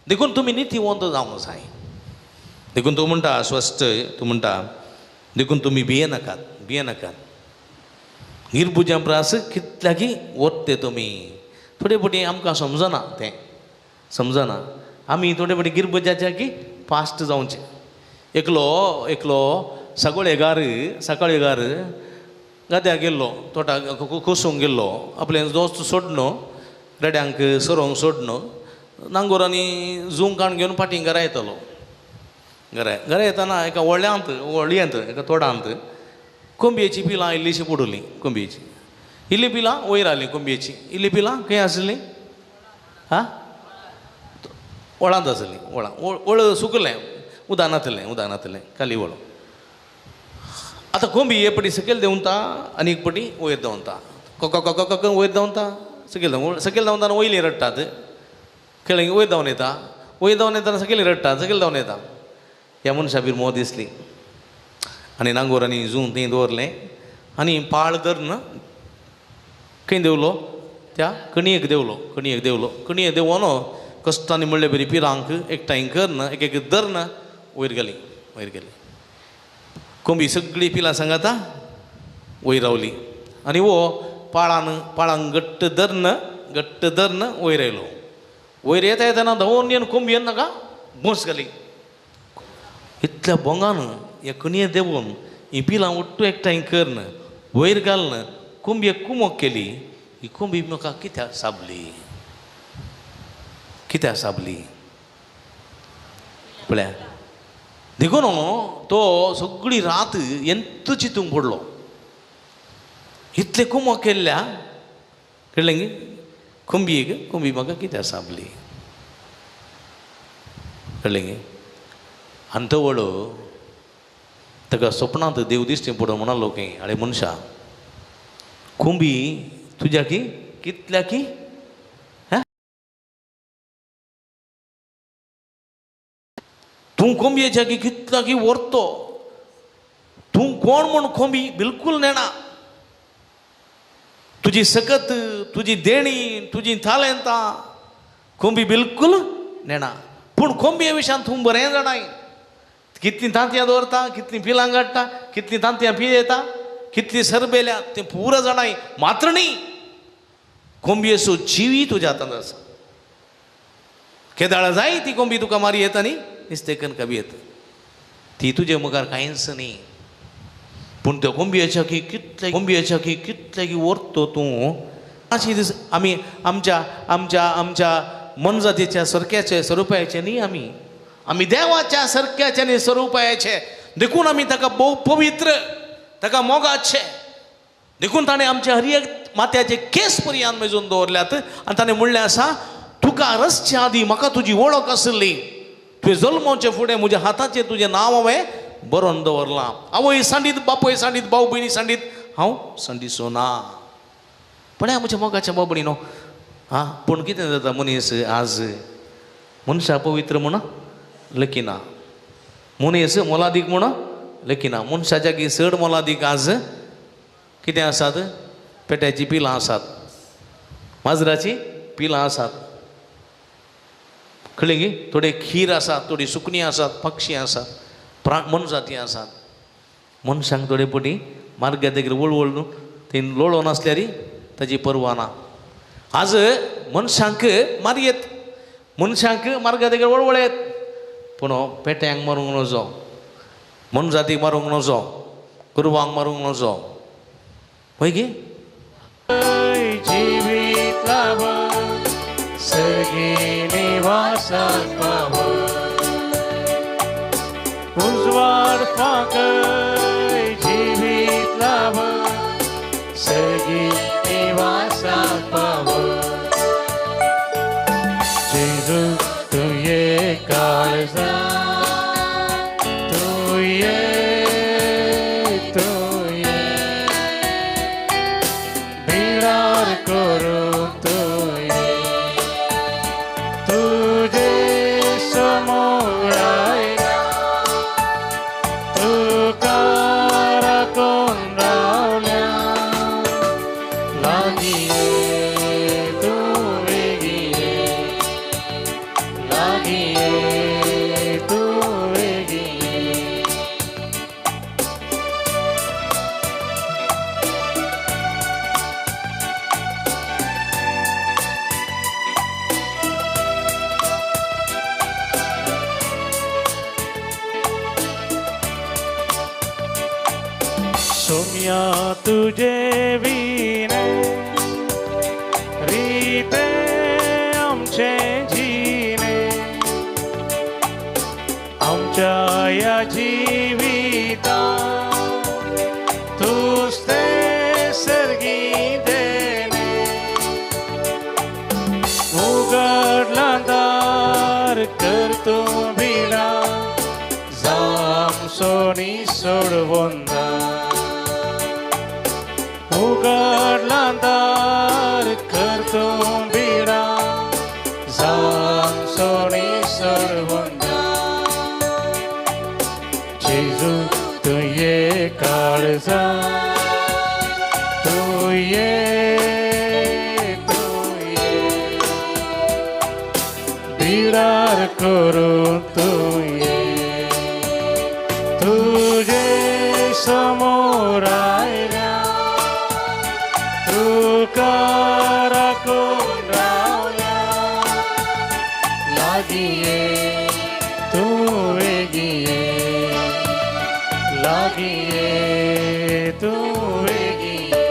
देखून तुमी नितीवंत जावंक जाय देखून तूं म्हणटा स्वस्थ तूं म्हणटा देखून तुमी भियेनाकात गिरबुजां प्रास कितल्याकी वर्ते तुमी थोडे फावटी आमकां समजना आमी थोडे फावटी गिरबुजाच्या की फास्ट जावचें एकलो सकाळीगार गाद्याक गेल्लो तोटाक कोसूंक गेल्लो आपलें दोस्त सोडनो रेड्यांक सोरोंक सोडनो नांगोरांनी झूंक काण घेवन फाटीं घरा येतालो घरा येताना एका व्हडल्यांत एका तोडांत कोंबयेची पिलां इल्लीशीं पडुलीं कोंबयेची इल्लीं पिलां वयर आसलीं कोंबयेची इल्लीं पिलां खंय आसलीं वळांत आसलीं वळ सुकलें उदानातलें खाली वळ आतां कोंबी एक पटी सकयल देंवता आनी एक पटी वयर देंवता वयर देंवता सकयल देंवताना वयलीं रडटात कळ्ळें वयर धांवन येता सकयल रडटा सकयल धांवन येता ह्या मनशा भितर मोग दिसली आनी नांगोरांनी झूं थंय दवरलें आनी पाळ धरून खंय देवलो त्या कणयेक देवलो कणयेक देवोन कश्टांनी म्हणले बरी पिरांक एकठांय करन एक धरन वयर गेली कोंबी सगळीं पिलां सांगाता वयर रावली आनी वो पाळांक घट्ट धरन वयर आयलो वयर येताना धांवून येवन कोंबी येवन नाका बोस घाली इतल्या बोंगान ह्या कणये देवून ही पिलां उट्टू एकठांय करन वयर घालन कोंबयेक कुमोक केली ही कोंबी म्हाका कित्याक साबली पळया देखून तो सगळी रात ಎಂತ चिंतूंक पडलो इतले कुमोक केल्ल्या कळ्ळें गे कोंबी म्हाका कित्याक साबली कळ्ळें गे आनी तो वळ ताका स्वप्नांत देव दिश्टी पडून म्हणालो खंय आळे मनशा कोंबी तुज्या की कितल्या की तूं तूं खोंबयेच्या की कितला की व्हरतो तूं कोण म्हूण खोंबी बिलकुल नेना तुजी सकत तुजी देणी तुजी थालेंतां खोंबी बिलकुल नेना पूण खोंबये विशयान तूं बरें जाणाय कितलीं तांतयां दवरता कितलीं पिलां काडटा कितलीं तांतयां पियेता कितलीं सरबेल्या तें पुरो जाणाय मात्र न्ही खोंबयेचो जिवी तुज्या हातांत आसा केदाळ जाय ती कोंबी तुका मारी येता न्ही निस्तेकन कबी येता ती तुजे मुखार कांयच न्ही पूण त्या कोंबयेच्या की कितले की व्हरतो तूं अशी दीस आमी आमच्या आमच्या आमच्या मनजातीच्या सरक्याचे स्वरुपाचे न्ही आमी देवाच्या सरक्याचे आनी स्वरुपाचे देखून आमी ताका भोव पवित्र ताका मोगाचे देखून ताणें आमच्या हर एक माथ्याचे केस पर्यंत मेजून दवरल्यात आनी ताणें म्हणलें आसा तुका रसच्या आदी म्हाका तुजी वळख आसली तुवें जल्माचे फुडें म्हज्या हाताचेर तुजें नांव हांवें बरोवन दवरलां आवय सांडीत बापूय सांडीत भाऊ भयणी सांडीत हांव सांडिचो ना पण म्हज्या मोगाच्या बाबडीनो हां पूण कितें जाता मनीस आज मनशा पवित्र म्हूण लेखिना मनीस मोलादीक म्हूण लेखिना मनशाच्या की चड मोलादीक आज कितें आसात पेट्याची पिलां आसात माजराची पिलां आसात कळ्ळें गी थोडे खीर आसात थोडी सुकणीं आसात पक्षी आसात मनजाती आसात मनशांक थोडे पटी मार्ग्या देगेर वळवळ न्हू थंय लोळो नासल्यार ताजी परवा ना आज मनशांक मारयेत मनशांक मार्ग्या देगेर वळवळेत पूण पेट्यांक मारूंक नजो मनजातीक मारूंक नजो कुरवांक मारूंक नजो पळय गे जिवीत लाभ सगळी निवासात पाव उजवाड फाकय जिवीत लाभ सगळी निवासात पाव जेजू तू ये काळजा तू ये बिडार करू तू ये तुझे समोर आयला तू काराकोन रावल्या लागी ये तू वेगी ये लागी ये तू वेगी ये सोम्या तुझे विने रीते आमचे जीने आमच्या या जिविता तूच ते सर्गी देणे उघडला दार करतो बिडा जाम सोनी सोडवून उघडला दार करतो बिडा जाम सोनी सोडवून जेजू तू ये काळजा तू ये बिडार करू तू ये तुझे समोर आयल्या तू काराकोन रावल्या लागी ये तू वेगी ये लागी ये तू वेगी ये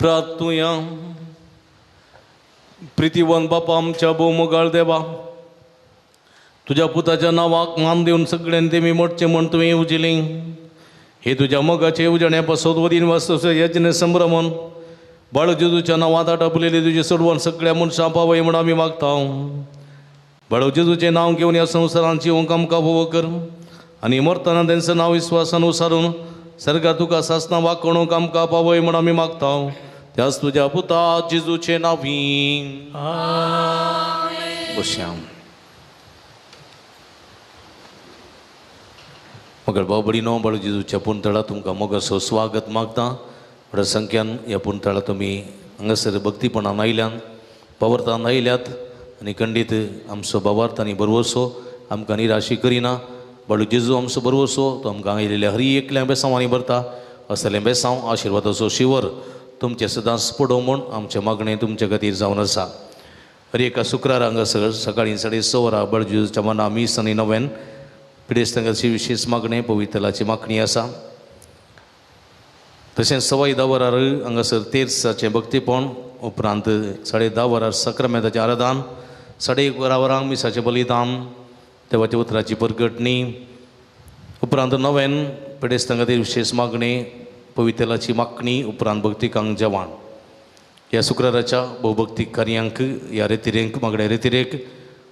प्रार्थूया. प्रीतीवन बापा आमच्या भोवमोगाळ देवा, तुझ्या पुताच्या नावाक मान देऊन सगळ्यांनी मी मोठचे म्हण तुवें उजिली. हे तुझ्या मोगाचे उजण्यापासून वदीन वास्तव यज्ञ संभ्रमण बाळ जेजूच्या नावात आटपलेले तुझे सोडवण सगळ्या मनशां पावय म्हणून आम्ही मागता. बाळ जेजूचे नाव घेऊन या संसारांची ओंक आमकां फोव कर आणि मरतना त्यांचं नाव विश्वासानुसारून सरकार तुका सासना वाकणूक आमकां पावय म्हणून आम्ही मागता. त्याच तुझ्या पुता जेजूचे नावी बश्याम. मगर बाबडीनो बाळू जेजूच्या पुंतळा तुमकां मोगाचो स्वागत मागता. व्हड संख्यान ह्या पुंतळा तुमी हांगासर भक्तीपणान आयल्यान पवर्तान आयल्यात आनी खंडीत आमचो भावार्थ आनी बरवसो आमकां निराशी करिना. बाळू जेजू आमचो बरवसो तो आमकां आयलेल्या हरी एकल्या बेसांवांनी भरता. असलें बेसांव आशिर्वादाचो शिवर तुमचे सदांच पडो म्हूण आमचें मागणें तुमचे खातीर जावन आसा. हर एका शुक्रार हांगासर सकाळीं 6:30 वरां बाळू जेजूच्या मना 20 आनी 9 पिडेस्तांगाची विशेष मागणें पवित्रलाची मागणी आसा. तशेंच 10:15 वरार हांगासर तेर्साचें भक्तीपण उपरांत 10:30 वरार सक्रामेंताचें आराधन 11:30 वरांक मिसाचें बलिदान देवाच्या उतराची परगटणी उपरांत 9 पिडेस्तांगाची विशेष मागणी पवित्रलाची मागणी उपरांत भक्तिकांक जेवण. ह्या शुक्राराच्या भोवभक्तीक कार्यांक ह्या रेतिरेक मागण्या रेतिरेक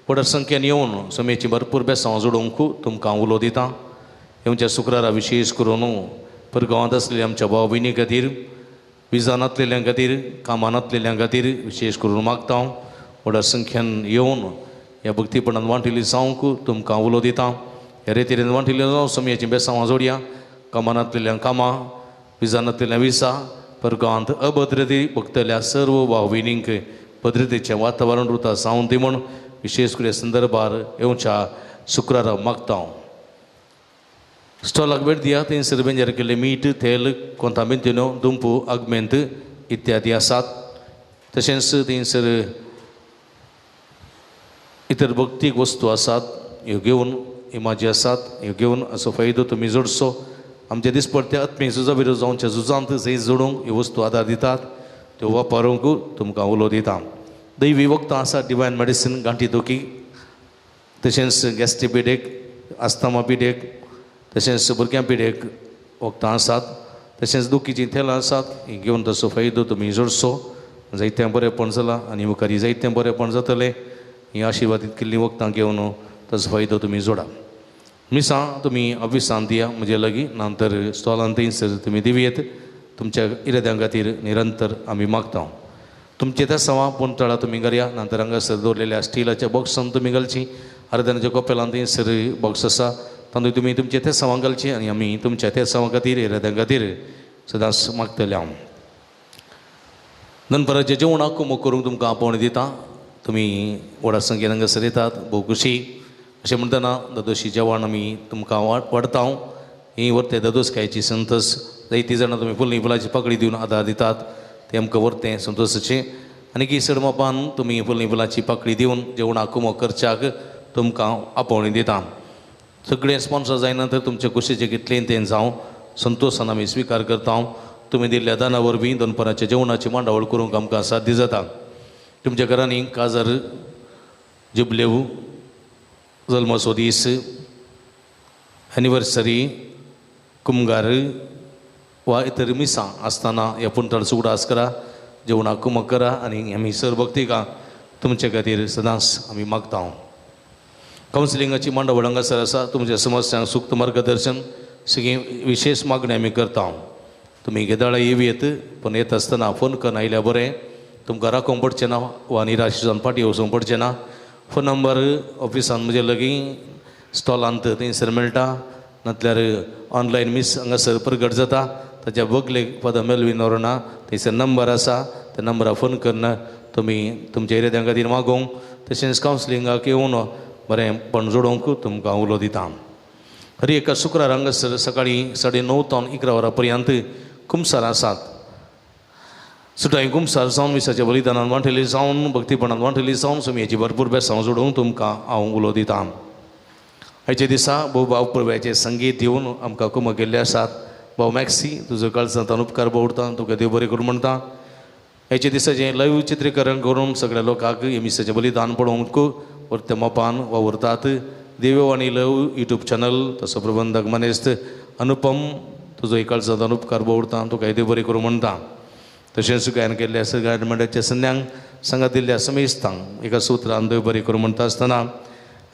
व्हड संख्येन येवन समेची भरपूर बेसांव जोडूंक तुमकां उलो दिता. ह्या शुक्रारा विशेश करून परगांवांत आसलेल्या आमच्या भाव भयणी खातीर, विजानांतलेल्या खातीर, कामानांतलेल्या खातीर विशेष करून मागता. व्हड संख्येन येवन ह्या भक्तीपणान वांटिली जावंक तुमकां उलो दिता. ह्या रेतीरेन वांटिली जावं समेची बेसांवां जोडया. कामानांतलेल्या कामां, विजानांतलेल्या विसा, परगांवांत अभद्रते भोगतल्या सर्व भाव भयणींक भद्रतेचें वातावरण उरता जावन दी म्हूण विशेष करून संदर्भार येवच्या शुक्रारा मागता. स्टॉलाक भेट दिया. थंयसर बेंजार केल्ले मीठ, तेल, कोंथाबिंत्यो, दुंपू, आगमेंत इत्यादी आसात. तशेंच थंयसर इतर भक्तीक वस्तू आसात, ह्यो घेवन इमाजी आसात, ह्यो घेवन असो फायदो तुमी जोडचो. आमच्या दिसपट्ट्या आत्मीक झुजा भितर जावच्या झुजांत जैत जोडूंक ह्यो वस्तू आदार दितात, त्यो वापरूंक तुमकां उलो दिता. दैवी वखदां आसात, डिवायन मेडिसीन गांठी दुखी, तशेंच गॅस्ट्री पिडेक, आस्थमा पिडेक, तशेंच भुरग्यां पिडेक वखदां आसात. तशेंच दुखीचीं तेलां आसात, ही घेवन तसो फायदो तुमी जोडचो. जायतें बरेंपण जालां आनी मुखार जायतें बरेंपण जातलें. ही आशिर्वादीत केल्लीं वखदां घेवन तसो फायदो तुमी जोडा. मिसां तुमी ऑफिसान दिया म्हजे लागीं, नंतर स्टॉलान थंयसर तुमी दिवयेत. तुमच्या इराद्यां खातीर निरंतर आमी मागता. तुमचे त्या सवा पुंतळा तुमी घालया. नंतर हांगासर दवरलेल्या स्टिलाच्या बॉक्सान तुमी घालची. आराधनाच्या कपेलान थंयसर बॉक्स आसा, तातूंत तुमी तुमचे त्या सवां घालची आनी आमी तुमच्या त्या सवां खातीर इराद्यां खातीर सदांच मागतले. हांव दनपराचे जेवणाक कुमक करूंक तुमकां आपोवणी दिता. तुमी व्हडा संख्येन हांगासर येतात, भोव खुशी. अशें म्हणटना दोदोशी जेवण आमी तुमकां वाडटा. ही वर्ते दोदोस खायची संतोस. जायतीं जाणां तुमी फुलनी फुलाची पाकळी दिवन आदार दितात, तें आमकां वर्तें संतोशाचें. आनी किसड मापान तुमी फुलनी फुलाची पाकळी दिवन जेवणाक कुमक करच्याक तुमकां आपोवणी दिता. सगळें स्पॉन्सर जायना तर तुमचे कुशीचें कितलें तें जावं संतोशान आमी स्विकार करता. तुमी दिल्ल्या दाना वरवीं दनपराच्या जेवणाची मांडावळ करूंक आमकां साध्य जाता. तुमच्या घरांनी काजार, जुबलेव, जल्माचो दीस, एनिवर्सरी, कुमगार वा इतर मिसां आसतना ह्या पुंतळाचो उडास करा, जेवणाक कुमक करा आनी आमी सरभक्तिका तुमचे खातीर सदांच आमी मागता. कावन्सिलिंगाची मांडावळ हांगासर आसा. तुमच्या समस्यांक सूक्त मार्गदर्शन सगळीं विशेष मागणी आमी करता. तुमी गेदाळा येवयेत, पण येता आसतना फोन करून आयल्यार बरें. तुमकां राखोवंक पडचें ना वा निराश जावन फाटीं वचूंक पडचें ना. फोन नंबर ऑफिसान म्हजे लागीं स्टॉलांत थंयसर मेळटा, नातल्यार ऑनलायन मीस हांगासर प्रगट जाता. ताच्या बगलेक पद मेलवीन व्हरना, थंयसर नंबर आसा, त्या नंबरार फोन करून तुमी तुमच्या इराद्यां खातीर मागोवंक, तशेंच कावन्सिलिंगाक येवन बरेंपण जोडोवंक तुमकां उलो दिता. हर एका शुक्रार हांगासर सकाळीं 9:30 ते 11 वरां पर्यंत कुमसार आसात. सुटाय कुमसार जावन मिसाच्या बलिदानान वांटलेली जावन भक्तीपणान वांटलेली जावन समेची भरपूर बेसांव जोडूंक तुमकां हांव उलो दिता. आयच्या दिसा भोव भाव प्रभ्याचें संगीत दिवन आमकां कुमक केल्ले आसात. भाव मॅक्सी तुजो काळजांतल्यान उपकार भोवता, तुका देव बरें करूं म्हणटा. हेचे दिसाचें लाईव्ह चित्रीकरण करून सगळ्या लोकांक हे मिसाचें बलिदान पळोवंक वर्त्या मोपान वावरतात. देववाणी लाईव्ह यूट्यूब चॅनल तसो प्रबंधक मनेस्त अनुपम तुजो इकडचो अनुपकार भोवता तुका येदे बरें करूं म्हणटा. तशेंच गायन केल्ल्या सगळ्या मंडळाच्या संध्यांक सांगात दिल्ल्या समेस्तांक एका सुत्रान देव बरें करूं म्हणटा आसतना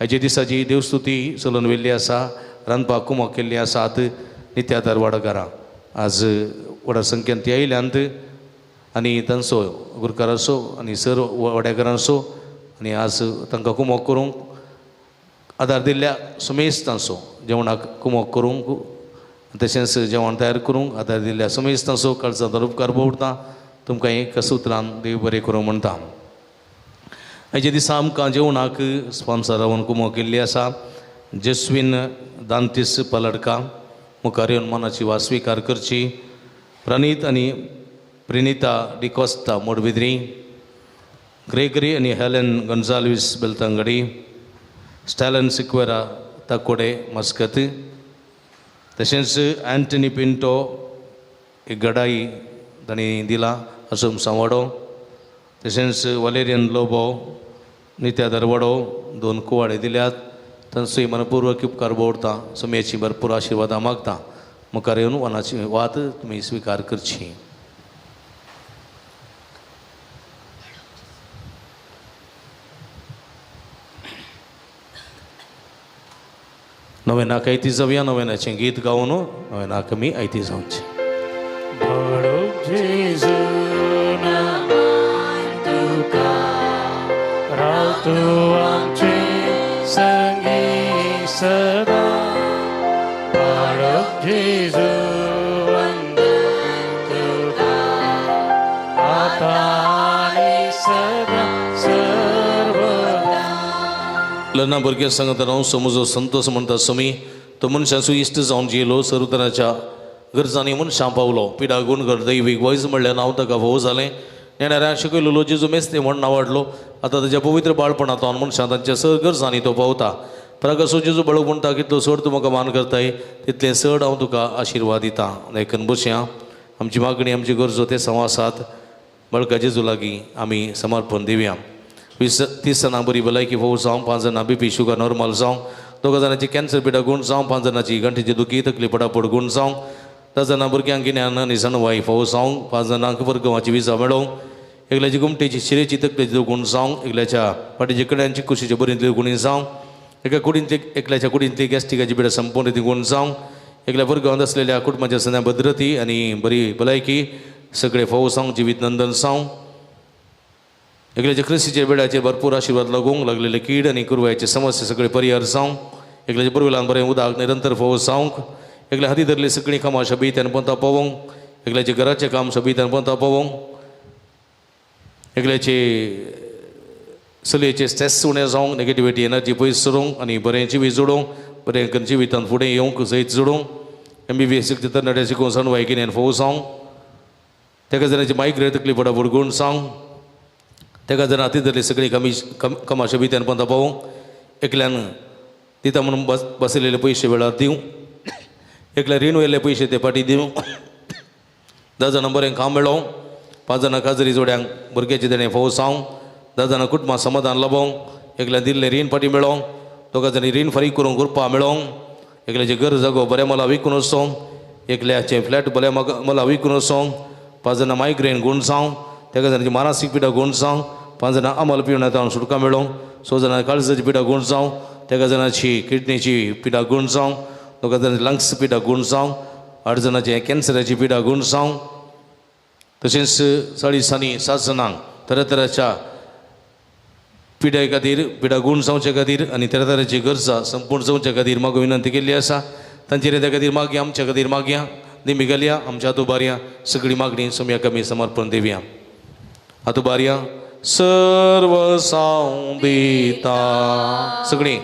हेचे दिसाची देवस्तुती चलोवन व्हेल्ली आसा. रांदपाक कुमक केल्ली आसात नित्यादार वाडकारां. आज व्हड संख्येन ती आयल्यांत आनी तांचो गुरकार असो आनी सर वाड्याकारां असो आनी आज तांकां कुमक करूंक आदार दिल्ल्या समेस्तांचो जेवणाक कुमक करूंक तशेंच जेवण तयार करूंक आदार दिल्ल्या समेस्तांचो काळजांतलो उपकार भोवता. तुमकां एका सुत्रान देव बरें करूं म्हणटा. हेजे दिसा आमकां जेवणाक स्पॉन्सर रावन कुमक केल्ली आसा. जस्वीन दांतीस पलडका मुखार येवन मनाची वास स्विकार करची. प्रणीत आनी प्रिनिता डिकोस्ता मोडबिद्री, ग्रेगरी आनी हेलेन गॉन्झाल्वीस बेलतांगडी, स्टॅलन सिक्वेरा ताकोडे मस्कत, तशेंच अँटनी पिंटो एक गडाई तांणी दिला असोम सांवाडो, तशेंच वलेरियन लोबो नित्यादार वडो 2 कुवाडे दिल्यात. तांचोय मनपूर्वक उपकार भोवता. समेची भरपूर आशिर्वादां मागता. मुखार येवन वनाची वात तुमी स्विकार करची. नवेनाक आयती जावया. नवेनाचें गीत गावन नवेनाक आमी आयती जावचें. बाळूक जेजू नामान तुका राव तूं आमचे संगी सदा. बाळूक जेजू वंदन तुका आता आनी सदा सर्वदा. लग्ना भुरग्यां सांगता हांव समजो संतोष म्हणटा समी तो मनशाचो इश्ट जावन जियेलो. सर्व तरांच्या गरजांनी मनशां पावलो. पिडा गूण कर दैवीक वयस म्हणल्यार हांव ताका भोव जालें. नेणाऱ्यां शिकयलो जेजू मेस्ते म्हण नांवाडलो. आतां ताच्या पवित्र बाळपणांतल्यान मनशां तांच्या सर गरजांनी तो पावता. प्रकाशो जेजू बाळूक म्हणटा कितलो चड तूं म्हाका मान करताय तितलें चड हांव तुका आशिर्वाद दितां. देखून बसया. आमची मागणी आमची गरजो ते संवासात बाळका जेजू लागीं आमी समर्पण दिवया. 30 जाणां बरी भलायकी फोव जावं, 5 जाणां BP शुगर नॉर्मल जावं, 2 जाणांची कॅन्सर पिडा गूण जावं, 5 जाणांची गंठेची दुखी तकली पडापड गूण जावं, 10 जाणां भुरग्यांक गिन्यान निसणवाय फोव जावं, 5 जाणांक वर्गवाची विजा मेळोवंक, एकल्याची गुमटेची शिरेची तकलेची गुण जावं, एकल्याच्या पाटीची कड्यांची कुशीची बरींतली गुणी जावं, एकल्याच्या कुडींतली गॅस्ट्रिकाची पिडा संपूर्ण ती गुण जावं, एकल्या वर्गांत असलेल्या कुटुंबाच्या सद्या भद्रती आनी बरी भलायकी सगळे फोव जावं, जिवीत नंदन जावं, एकल्याच्या ख्रिस्तीच्या बेडाचेर भरपूर आशिर्वाद लागूंक, लागलेले कीड आनी कुरवायचे समस्या सगळे परिहार जावं, एकल्याच्या पुरवेलान बरें उदक निरंतर फोव जावंक, एकल्या हाती धरली सगळीं कामां शबीत्यान पंता पावोवंक, एकल्याचे घराचें काम शबीत्यान पंता पावोवंक, एकल्याचे चलयेचे स्ट्रेस उणें जावंक, नेगेटिविटी एनर्जी पयस सरोवंक आनी बरें जिवीत जोडोवंक, बरें जिवितांत फुडें येवंक जैत जोडोवंक, MBBS तरणाट्या शिकोवन सणवायकीन फोव जावंक, तेका जणांची मायग्रेन तकली पडापड गूण जावंक, तेका जर हाती धरली सगळीं कामां शबीत्यान पंता पावोवंक, एकल्यान दिता म्हणून बसयलेले पयशे वेळार दिवं, एकल्या रीण व्हेल्ले पयशे ते पाटी दिवं, 10 जाणां बरें काम मेळोवंक, 5 जाणां काजरी जोड्यांक भुरग्याचे देणे फोव जावंक, 10 जाणां कुटुंबां समाधान लाभोवंक, एकल्या दिल्ले रीण पाटी मेळोवंक, 2 जाणांनी रीण फारीक करूंक उरपा मेळोवंक, एकल्याचे घर जागो बऱ्या मोला विकून वचोवंक, एकल्याचे फ्लॅट बऱ्या मोला विकून वचोवंक, 5 जाणां मायग्रेन गूण जावंक, तेका जाणांची मानसीक पिडा गूण जावं, 5 जाणां आमल पिवण्यात सुटका मेळोवंक, 6 जाणां काळजाची पिडा गूण जावं, तेका जाणांची किडनीची पिडा गूण जावं, 2 जाणांची लंग्स पिडा गूण जावं, 8 जाणांची कॅन्सराची पिडा गूण जावं, तशेंच 7 जाणांक तरेतरेच्या पिड्या खातीर पिडा गूण जावचे खातीर आनी तरेतरेची गरजा संपूर्ण जावचे खातीर म्हाका विनंती केल्ली आसा. तांचेर त्या खातीर मागया, आमच्या खातीर मागया, निमी घालया, आमच्या हातूबारया सगळी मागणी सम्याक आमी समर्पण दिवया. हातूबारया सर्व साव दिता सगळीं,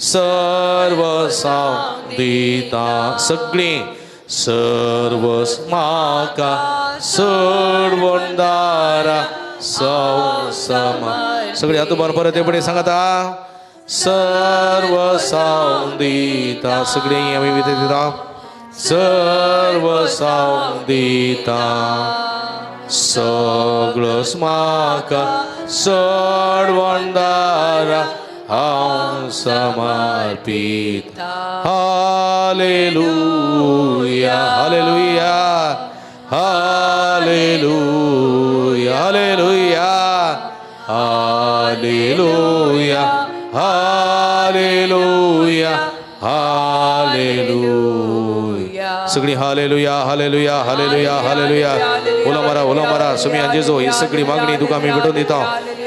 सर्व साव दिता सगळीं, सर्व म्हाका सोडवणदारा सौ समा सगळीं हातूबार परत एपडे सांगाता सर्व साव दिता सगळीं आमी विनंती दिता सर्व साव दिता. सगळं म्हाका सोडवणदारा हांव समर्पित hallelujah hallelujah hallelujah hallelujah hallelujah hallelujah hallelujah सगळी हालेलुया हालेलुया हालेलुया हालेलुया उला मारा सुमी अंजेजो ही सगळी मागणी तुका आमी भेटून दिता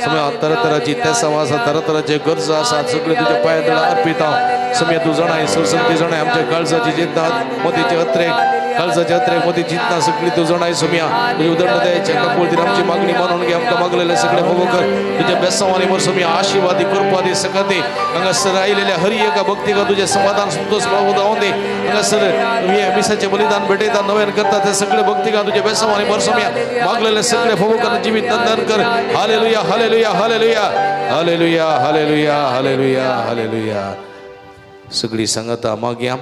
समय तरतराची त्या समासा तरतराचे गरज आसात सगळे तुझ्या पांयां अर्पित समय तू जाणाय सरसंती जाणाय आमच्या काळजाची चिंता मोतीचे अत्रेक काळजाचे अत्रेक मोती चिंता सगळी तू जाणाय सुमिया तुझे उदंड द्यायचे कपूरती आमची मागणी मानून घे आमकां मागलेले सगळे फोव कर तुझ्या बेसावानी वर सुमिया आशीर्वादी कृपादी सकते हांगासर आयलेल्या हरी एका भक्तीका तुझे समाधान संतोष भाव दावून दे हांगासर मिसाचे बलिदान भेटयता नव्यान करता ते सगळे भक्तीका तुझे बेसावानी वर सुमिया मागलेले सगळे फोव कर जीवित नंदन कर hallelujah hallelujah hallelujah hallelujah hallelujah hallelujah hallelujah सगळी संगता मागया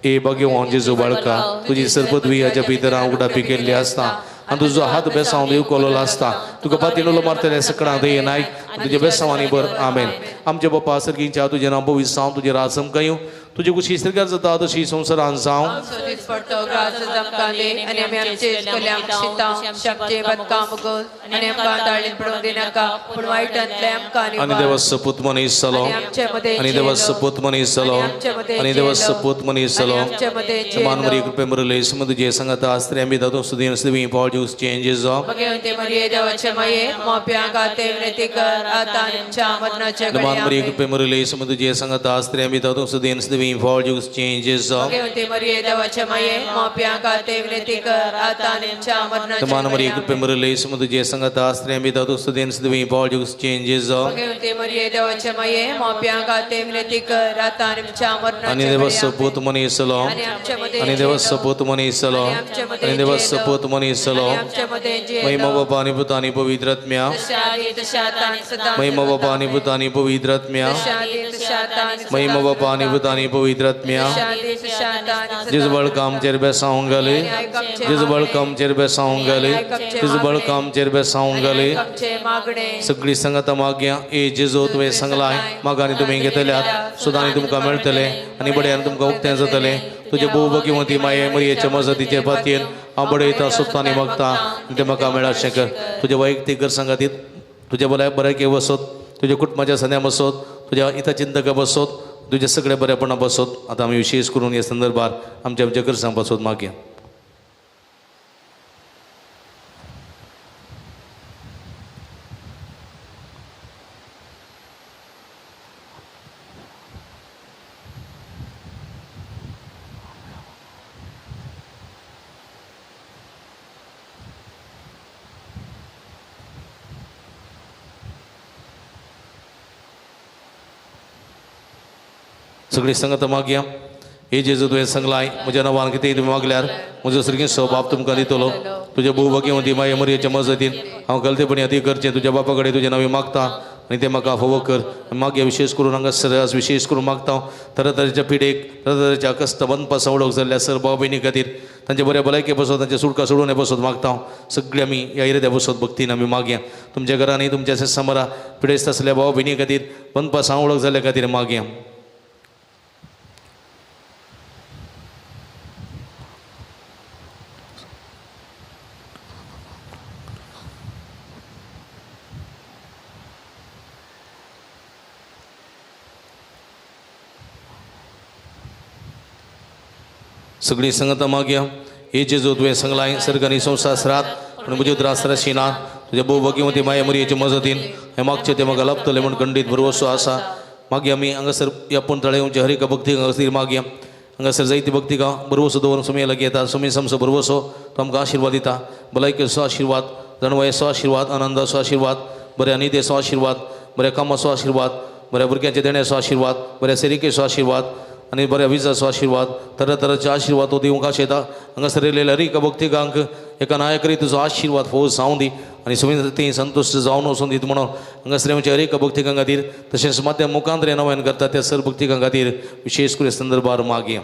ए बगे जेजू बाळका तुझी सरपदवी हाच्या भितर उगडा पिकेल्ली आसता आनी तुजो हात बेसांव देव कोलोलो आसता तुका पातिणुलो मारतले सकणा दे नायक तुझे बेसांवानी बर आमेन आमचे बापा सर्गींच्या तुझे नांव पवित्र जावं तुझे राज चमकायूं तुझी कुशी सरकार जाता तशी संवसारांत जावं सोदीत पडतो ग्रास जमकाले आणि आम्ही आमचे कल्याण शितां शक्ती बदकाम गोल आणि आमकां ताळीन पडून दिनाका पूण वाईटांतले आमकां आणि देवस सपूत मनीस जालो आणि देवस सपूत मनीस जालो आणि देवस सपूत मनीस जालो समान मरी कृपे मरले सम तुझे संगता आस्त्रे आमी दादू सुदीन सुदी पॉल ज्यूस चेंजेस जाव भगवंते मरिये देवाचे माये मोप्या गाते विनंती कर आता आमच्या मरणाच्या समान मरी कृपे मरले सम तुझे संगता आस्त्रे आमी दादू सुदीन सुदी पॉल ज्यूस चेंजेस जाव भगवंते मरिये देवाचे माये मोप्या गाते विनंती कर आता आमच्या मरणाच्या समान मरी कृपे मरले सम तुझे संगता आस्त्रे आमी दादू सुदीन सुदी पॉल ज्यूस चेंजेस जाव भगवंते मरिये देवाचे माये मोप्या गाते विनंती कर आता आमच्या मरणाच्या आणि देवस सपूत मनीस जालो आणि देवस सपूत मनीस जालो आणि देवस सपूत मनीस जालो महिमा बापा आणि पुता आणि पवित्र आत्म्या महिमा बापा आणि पुता आणि पवित्र आत्म्या महिमा बापा आणि पुता आणि पवित्र आत्म्या जिस बळ काम चेर बेसावूं घाले जिस बळ काम चेर बेसावूं घाले जिस बळ काम चेर बेसावूं घाले सगळी संगता मागया ए जेजो तुवें सांगलाय मागांनी तुमी घेतल्यात सुदांनी तुमकां मेळटले आनी बड्यान तुमकां उक्तें जातलें तुजे भोव भगिवंती माये मरयेच्या मजतीचे पातयेन हांव बडयता सोदतांनी मागता तें म्हाका मेळा अशें कर तुजे वैयक्तीक घर संगातीत तुज्या बऱ्याके बसोत तुज्या कुटुंबाच्या सद्या बसोत तुज्या हितचिंतका बसोत तुझे सगळे बरेपणा बसोत आता आम्ही विशेष करून या संदर्भात आमच्या घरसां बसोत मागया सगळी संगत मागया हे जेजू तुवें सांगलाय म्हज्या नांवान कितेंय तुमी मागल्यार म्हजो सर्गी स्वभाव तुमकां दितलो तुजे भोव भगिवंती माये मरयेच्या मजतीन हांव गलतेपणी अती करचें तुज्या बापा कडेन तुजें नांव मागता आनी तें म्हाका फोव कर मागया विशेष करून हांगा सरास विशेष करून मागता तरेतरेच्या पिडेक तरेतरेच्या कस्त बंद सवडोक जाल्ल्या सर भाव भयणी खातीर तांचे बरे भलायके बसोत तांचे सुटका सोडून बसोत मागता सगळीं आमी ह्या इरेद्या बसोत भक्तीन आमी मागया तुमच्या घरांनी तुमच्या समोरा पिडेस्त आसलेल्या भाव भयणी खातीर बंद सांवळोक जाल्ल्या खातीर मागया सगळी संगता मागया हे जेजू तुवें सांगलाय सर्गानी संवसारात आनी म्हज्यो त्रासराशिना तुज्या भोव भगिवंती माये मरयेचे मजतीन हें मागचें तें म्हाका लाभतलें म्हूण खंडीत भरवसो आसा मागया आमी हांगासर ह्या पुणतळेवचे हरिका भक्ती हांगासर मागया हांगासर जायती भक्तिका बरवसो दवरून सुमये लागीं येता सुमी समसो बरवसो तो आमकां आशिर्वाद दिता भलायकेचो आशिर्वाद जाणवयेचो आशिर्वाद आनंदाचो आशिर्वाद बऱ्या निदेचो आशिर्वाद बऱ्या कामाचो आशिर्वाद बऱ्या भुरग्यांच्या देण्याचो आशिर्वाद बऱ्या सेरिकेचो आशिर्वाद आनी बऱ्या विजाचो आशिर्वाद तरेतरेचे आशिर्वाद तो दिवंक आशेता हांगासर येयलेल्या हरीक भक्तिकांक एका नायकरी तुजो आशिर्वाद फौज जावं दी आनी सुमी संतुश्ट जावन वचून दीत म्हणून हांगासर आमच्या हरीक भक्तिकां खातीर तशेंच माध्यम मुखांतरे नव्यान करता त्या सर भक्तिकां खातीर विशेष करून संदर्भार मागया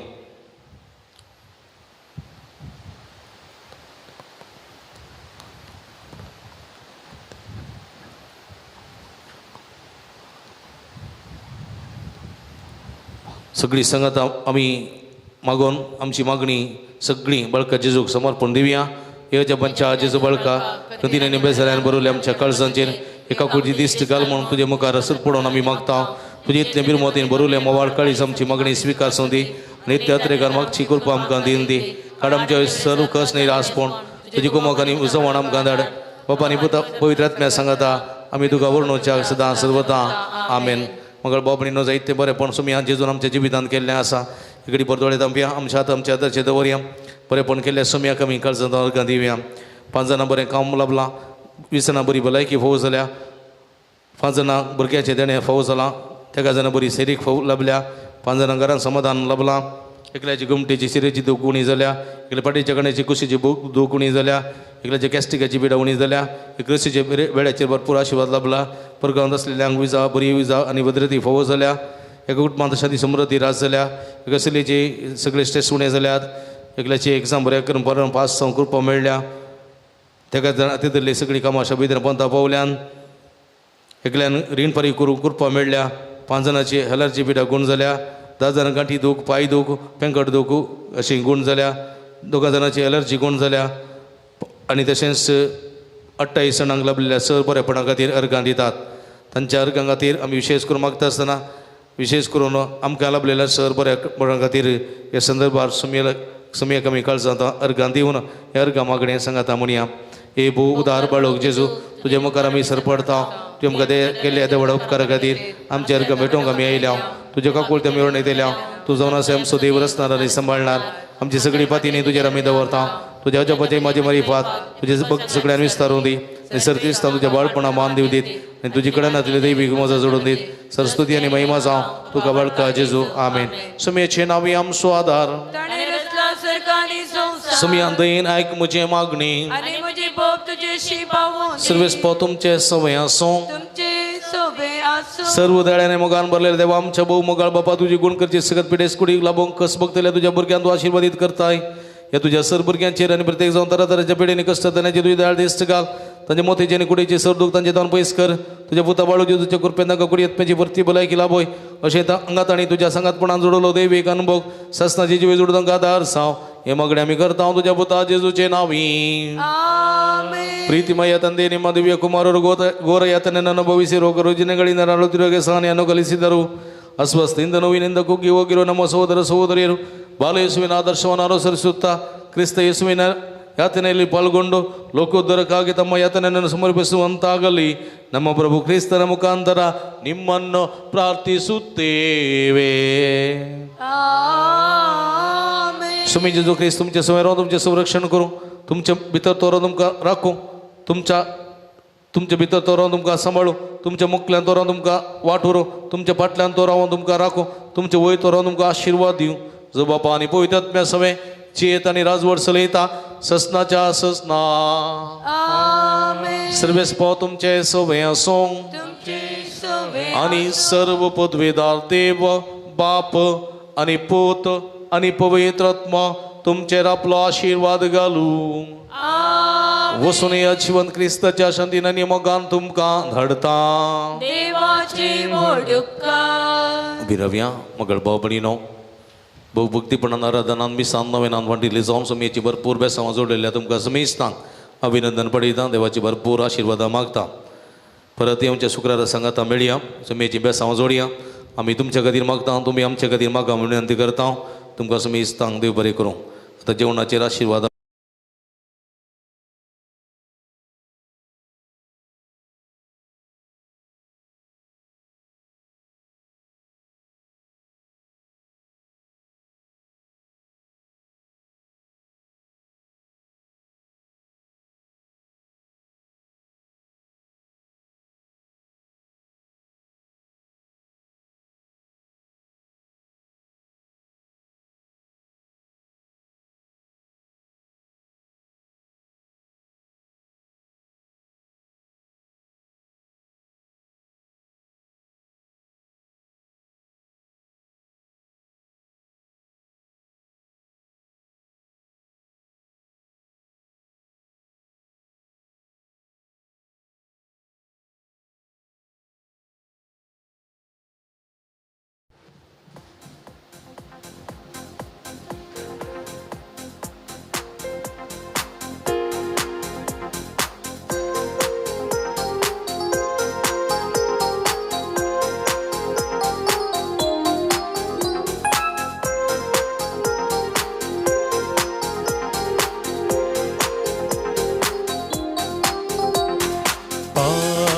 सगळी संगत आम्ही मागून आमची मागणी सगळी बळका जेजूक समर्पण दिवया. येच्या पंचा जेजू बळका कधीने निबेसऱ्यान बरोवले आमच्या कळसांचेर एका कुडी दिश्ट घाल म्हणून तुझे मुखार रसूद पडून आम्ही मागता. तुझे इतले बिरमोतीन बरोवले मोवाळ काळीच आमची मागणी स्वीकार दी. नित्य अत्रेकार मागची कृपा आमकां दिन दी. काड आमच्या सर्व कस नाही रासपण तुझी कुमकांनी उसवण आमकां धाड. बापानी पुता पवित्र आत्म्या सांगता आमी तुका वर्णोवच्या सदां सर्वता आमेन. मगर बाबणीनो जायते बरेपण सुमी आज जेजून आमच्या जिवितांत केल्लें आसा. इकडी परतोळे तांपया आमच्या हात आमच्या आदर्शे दवरया. बरेपण केल्ल्या सुम्याक आमी काळजांत दिवया. 5 जाणां बरें काम लाभलां. 20 जाणां बरी भलायकी फावो जाल्या. 5 जाणां भुरग्याचे देणें फावो जालां. 13 जाणां बरी सेरीक फावो लाभल्या. 5 जाणां घरांत समाधान लाभलां. एकल्याची गुमटेची शिरेची दूख उणी जाल्या. एकल्या पाटीच्या कण्याची कुशीची दूख उणी जाल्या. एकल्याच्या कॅस्टिकाची पिडा उणी जाल्या. एक रसीचे वेळाचेर भरपूर आशिर्वाद लाभला. परगांवांत असलेल्यांक विजा बरी विजा आनी भद्रती फावो जाल्या. एका कुटुंबांत शांती समृद्धी रास जाल्या. एका चलयेची सगळे स्ट्रेस उणें जाल्यात. एकल्याची एग्जाम बऱ्या करून परत पास जावंक कृपा मेळ्ळ्या. तेका तितरली सगळीं कामां शाबुदान पंथा पावल्यान. एकल्यान रीण फारीक करूंक कृपा मेळ्ळ्या. 5 जाणांची हेलाची पिडा गूण जाल्या. 10 जाणां गांठी दूख पांय दूख पेंकट दूख अशी गूण जाल्या. 2 जाणांची एलर्जी गूण जाल्या. आनी तशेंच 28 जाणांक लाभलेल्या सर बरेपणा खातीर अर्गां दितात. तांच्या अर्गां खातीर आमी विशेश करून मागता आसतना विशेश करून आमकां लाभलेल्या सर बरेपणा खातीर ह्या संदर्भार सुमयेक आमी काळजांत अर्गां दिवन हे अर्गां मागणें सांगाता म्हणया. हे भू उदार बाळोक जेजू तुजे मुखार आमी सरपडता. तुवें आमकां केल्ल्या त्या व्हड उपकारा खातीर आमचे अर्गां भेटोवंक आमी आयल्या. तुजे काकुळत्या मेळून येतल्या. तूं जावन अशें आमचो देव रचणार आनी सांबाळणार. आमची सगळी पातीनी तुजेर आमी दवरता. तुज्या अजापाचे म्हाजे मारिफात तुजे भक्त सगळ्यांनी विस्तारूं दी. आनी सरतिस्तां तुज्या बाळपणा मान दिव दीत. आनी तुजे कडेन आसलेली दैवीक मोजा जोडून दीत. सरस्वती आनी महिमा जावं तुका बळका जेजू आमेन. सुमयेचे नांवी आमचो आदार सुमयान दयेन आयक म्हजे मागणी सर्वेस्प तुमचे सवय आसूं. सर्व दळ्याने मोगान भरलेले देवा आमच्या भोव मोगाळ बापा तुजी गुण करची सगत पिडेस कुडीक लाभोंक कस बघतल्या तुझ्या भुरग्यांक तूं आशिर्वादीत करताय. या तुझ्या सर भुरग्यांचेर आनी प्रत्येक जावन तरातरांच्या पिडेनी कश्ट तांचे तुझी दाळ दिश्ट घाल. तांचे मोतीचे आनी कुडीची सर दूख तांचे दान पयस कर. तुझ्या पुता बाळू जेजूच्या कृपेन तांकां कुडी येतप्याची भरती भलायकी लाभोय. अशें अंगात आनी तुज्या संगातपणान जोडलो दैवीक अनुभव ससनाची जिवे जोडून तांकां आदार साव. हे मागणें आमी करता तुझ्या पुता जेजूचे नांवी. प्रीतिमय ತಂದೆ ನಿಮ್ಮ ದಿವ್ಯ ಕುಮಾರರು ಘೋರ ಯಾತನೆಯನ್ನು ಅನುಭವಿಸಿ ರೋಗ ರುಜಿನಗಳಿಂದ ನರಳುತ್ತಿರುವ ಸಹನೆಯನ್ನು ಕಲಿಸಿದರು. ಅಸ್ವಸ್ಥದಿಂದ ನೋವಿನಿಂದ ಕುಗ್ಗಿ ಹೋಗಿರುವ ನಮ್ಮ ಸಹೋದರ ಸಹೋದರಿಯರು ಬಾಲಯೇಸುವಿನ ಆದರ್ಶವನ್ನು ಅನುಸರಿಸುತ್ತಾ ಕ್ರಿಸ್ತ ಯೇಸುವಿನ ಯಾತನೆಯಲ್ಲಿ ಪಾಲ್ಗೊಂಡು ಲೋಕೋದ್ಧಾರಕ್ಕಾಗಿ ತಮ್ಮ ಯಾತನೆಯನ್ನು ಸಮರ್ಪಿಸುವಂತಾಗಲಿ ನಮ್ಮ ಪ್ರಭು ಕ್ರಿಸ್ತನ ಮುಖಾಂತರ ನಿಮ್ಮನ್ನು ಪ್ರಾರ್ಥಿಸುತ್ತೇವೆ. सुमी जेजू ख्रिस्त तुमचे सवय राहून तुमचे संरक्षण करूं. तुमच्या भितर तो रावन तुमकां राखूं. तुमच्या भितर तो रावन तुमकां सांबाळूं. तुमच्या मुखल्यान तो रावन तुमकां वाट व्हरूं. तुमच्या फाटल्यान तो रावन तुमकां राखूं. तुमचे वयर तो रावन तुमकां आशिर्वाद दिवं. जो बापा आनी पवित्र आत्म्या सवय चेत आनी राजवट चलयता ससनाच्या ससना सर्वेस्प तुमचे सवय आसूं. आनी सर्व पदवेदार देव बाप आनी पूत आनी पवित्र आत्मा तुमचेर आपलो आशिर्वाद घालूं. वसून या जिवंत क्रिस्ताच्या शांतीन आनी मोगान तुमकां धाडता. विरव्या मगळ बाबणीनो भोव भक्तीपणान आराधनान मिसान नवेनान वांटिल्ली जावन सुमयेची भरपूर बेसांवां जोडलेल्या तुमकां समेस्तांक अभिनंदन पळयता. देवाची भरपूर आशिर्वादां मागता. परत आमच्या शुक्रारा सांगाता मेळया. सुमयेची बेसांवां जोडया. आमी तुमच्या खातीर मागता. तुमी आमच्या खातीर मागा म्हणून विनंती करता. तुमकां समेस्तांक देव बरें करूं. आतां जेवणाचेर आशिर्वाद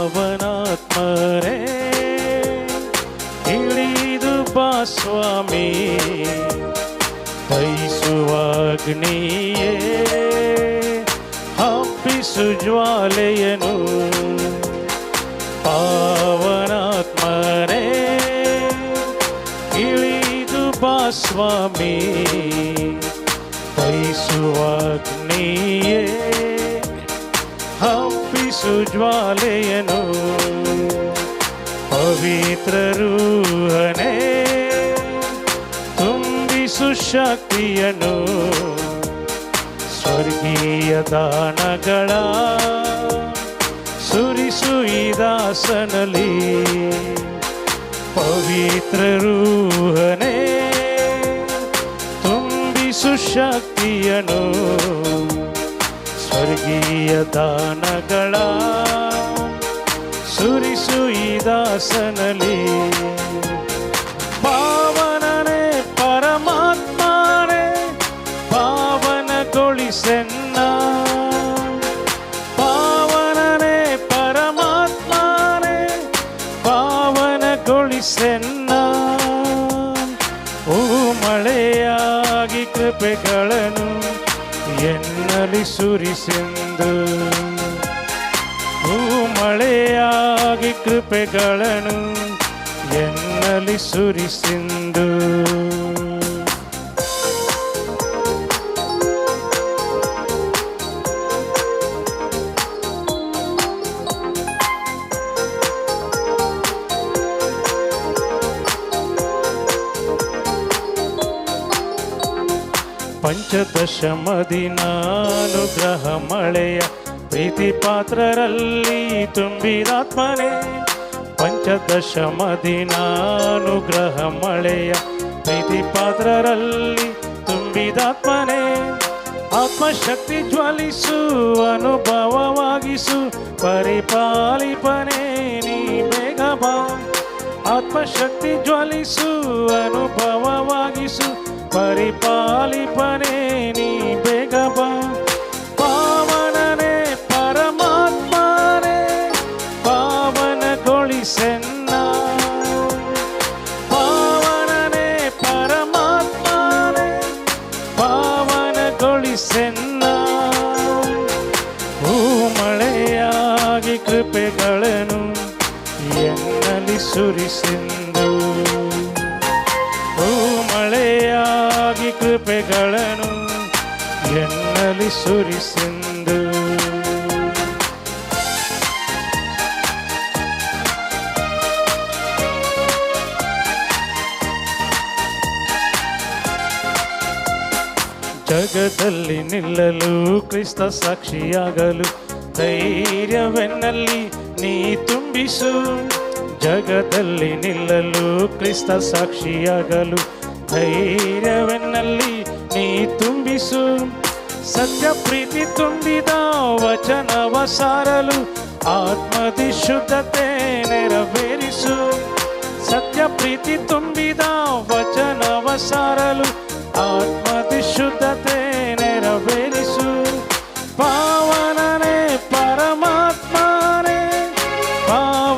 ಪಾವನಾತ್ಮರೇ ಇಳಿದು ಬಾ ಸ್ವಾಮಿ, ದಹಿಸುವಾಗ್ನಿಯೇ ಹಬ್ಬಿಸು ಜ್ವಾಲೆಯನು. ಪಾವನಾತ್ಮರೇ ಇಳಿದು ಬಾ ಸ್ವಾಮಿ, ದಹಿಸುವಾಗ್ನಿಯೇ ಹಬ್ಬಿಸು ಜ್ವಾಲೆಯನು. ಪವಿತ್ರ ರೂಹನೇ ತುಂಬಿಸು ಶಕ್ತಿಯನು, ಸ್ವರ್ಗೀಯ ದಾನಗಳ ಸುರಿಸು ಈ ದಾಸನಲ್ಲಿ. ಪವಿತ್ರ ರೂಹನೇ ತುಂಬಿಸು ಶಕ್ತಿಯನು, ಸ್ವರ್ಗೀಯ ದಾನಗಳ ಸುರಿಸು ಈ ದಾಸನಲ್ಲಿ. ಪಾವನನೇ ಪರಮಾತ್ಮನೇ ಪಾವನಗೊಳಿಸೆನ್ನ, ಪಾವನನೇ ಪರಮಾತ್ಮನೇ ಪಾವನಗೊಳಿಸೆನ್ನ. ಓ ಮಳೆಯಾಗಿ ಕೃಪೆಗಳನ್ನು ಎನ್ನಲಿ ಸುರಿಸೆಂದು, ಓ ಮಳೆಯಾಗಿ ಕೃಪೆಗಳನ್ನು ಎನ್ನಲಿ ಸುರಿಸೆಂದು. ಪಂಚದಶಮದಿನಾನುಗ್ರಹ ಮಳೆಯ ಪ್ರೀತಿ ಪಾತ್ರರಲ್ಲಿ ತುಂಬಿದಾತ್ಮನೇ. ಪಂಚದಶಮದಿನಾನುಗ್ರಹ ಮಳೆಯ ಪ್ರೀತಿ ಪಾತ್ರರಲ್ಲಿ ತುಂಬಿದಾತ್ಮನೇ. ಆತ್ಮಶಕ್ತಿ ಜ್ವಲಿಸು ಅನುಭವವಾಗಿಸು, ಪರಿಪಾಲಿಪನೇ ನೀ ಬೇಗ ಬಾ. ಆತ್ಮಶಕ್ತಿ ಜ್ವಲಿಸು ಅನುಭವವಾಗಿಸು, ಪರಿಪಾಲಿಪನೇ ನೀ ಬೇಗ ಬಾ. ಪಾವನನೇ ಪರಮಾತ್ಮನೇ ಪಾವನಗೊಳಿಸೆನ್ನ, ಪಾವನನೇ ಪರಮಾತ್ಮನೇ ಪಾವನಗೊಳಿಸೆನ್ನ. ಓ ಮಳೆಯಾಗಿ ಕೃಪೆಗಳನ್ನು ಎನ್ನಲಿ ಸುರಿಸೆಂದು, ಓ ಮಳೆಯಾಗಿ ಕೃಪೆಗಳನ್ನು ಎನ್ನಲಿ ಸುರಿಸೆಂದು. ಜಗದಲ್ಲಿ ನಿಲ್ಲಲು ಕ್ರಿಸ್ತ ಸಾಕ್ಷಿಯಾಗಲು ಧೈರ್ಯವೆನ್ನಲ್ಲಿ ನೀ ತುಂಬಿಸು. ಜಗದಲ್ಲಿ ನಿಲ್ಲಲು ಕ್ರಿಸ್ತ ಸಾಕ್ಷಿಯಾಗಲು ಧೈರ್ಯವೆನ್ನಲ್ಲಿ ನೀ ತುಂಬಿಸು. ಸತ್ಯ ಪ್ರೀತಿ ತುಂಬಿದ ವಚನವ ಸಾರಲು ಆತ್ಮದಿ ಶುದ್ಧತೆ ನೆರವೇರಿಸು. ಸತ್ಯ ಪ್ರೀತಿ ತುಂಬಿದ ವಚನವ ಸಾರಲು ಆತ್ಮದಿ ಶುದ್ಧತೆ ನೆರವೇರಿಸು. ಪಾವನನೇ ಪರಮಾತ್ಮನೇ ಪಾವ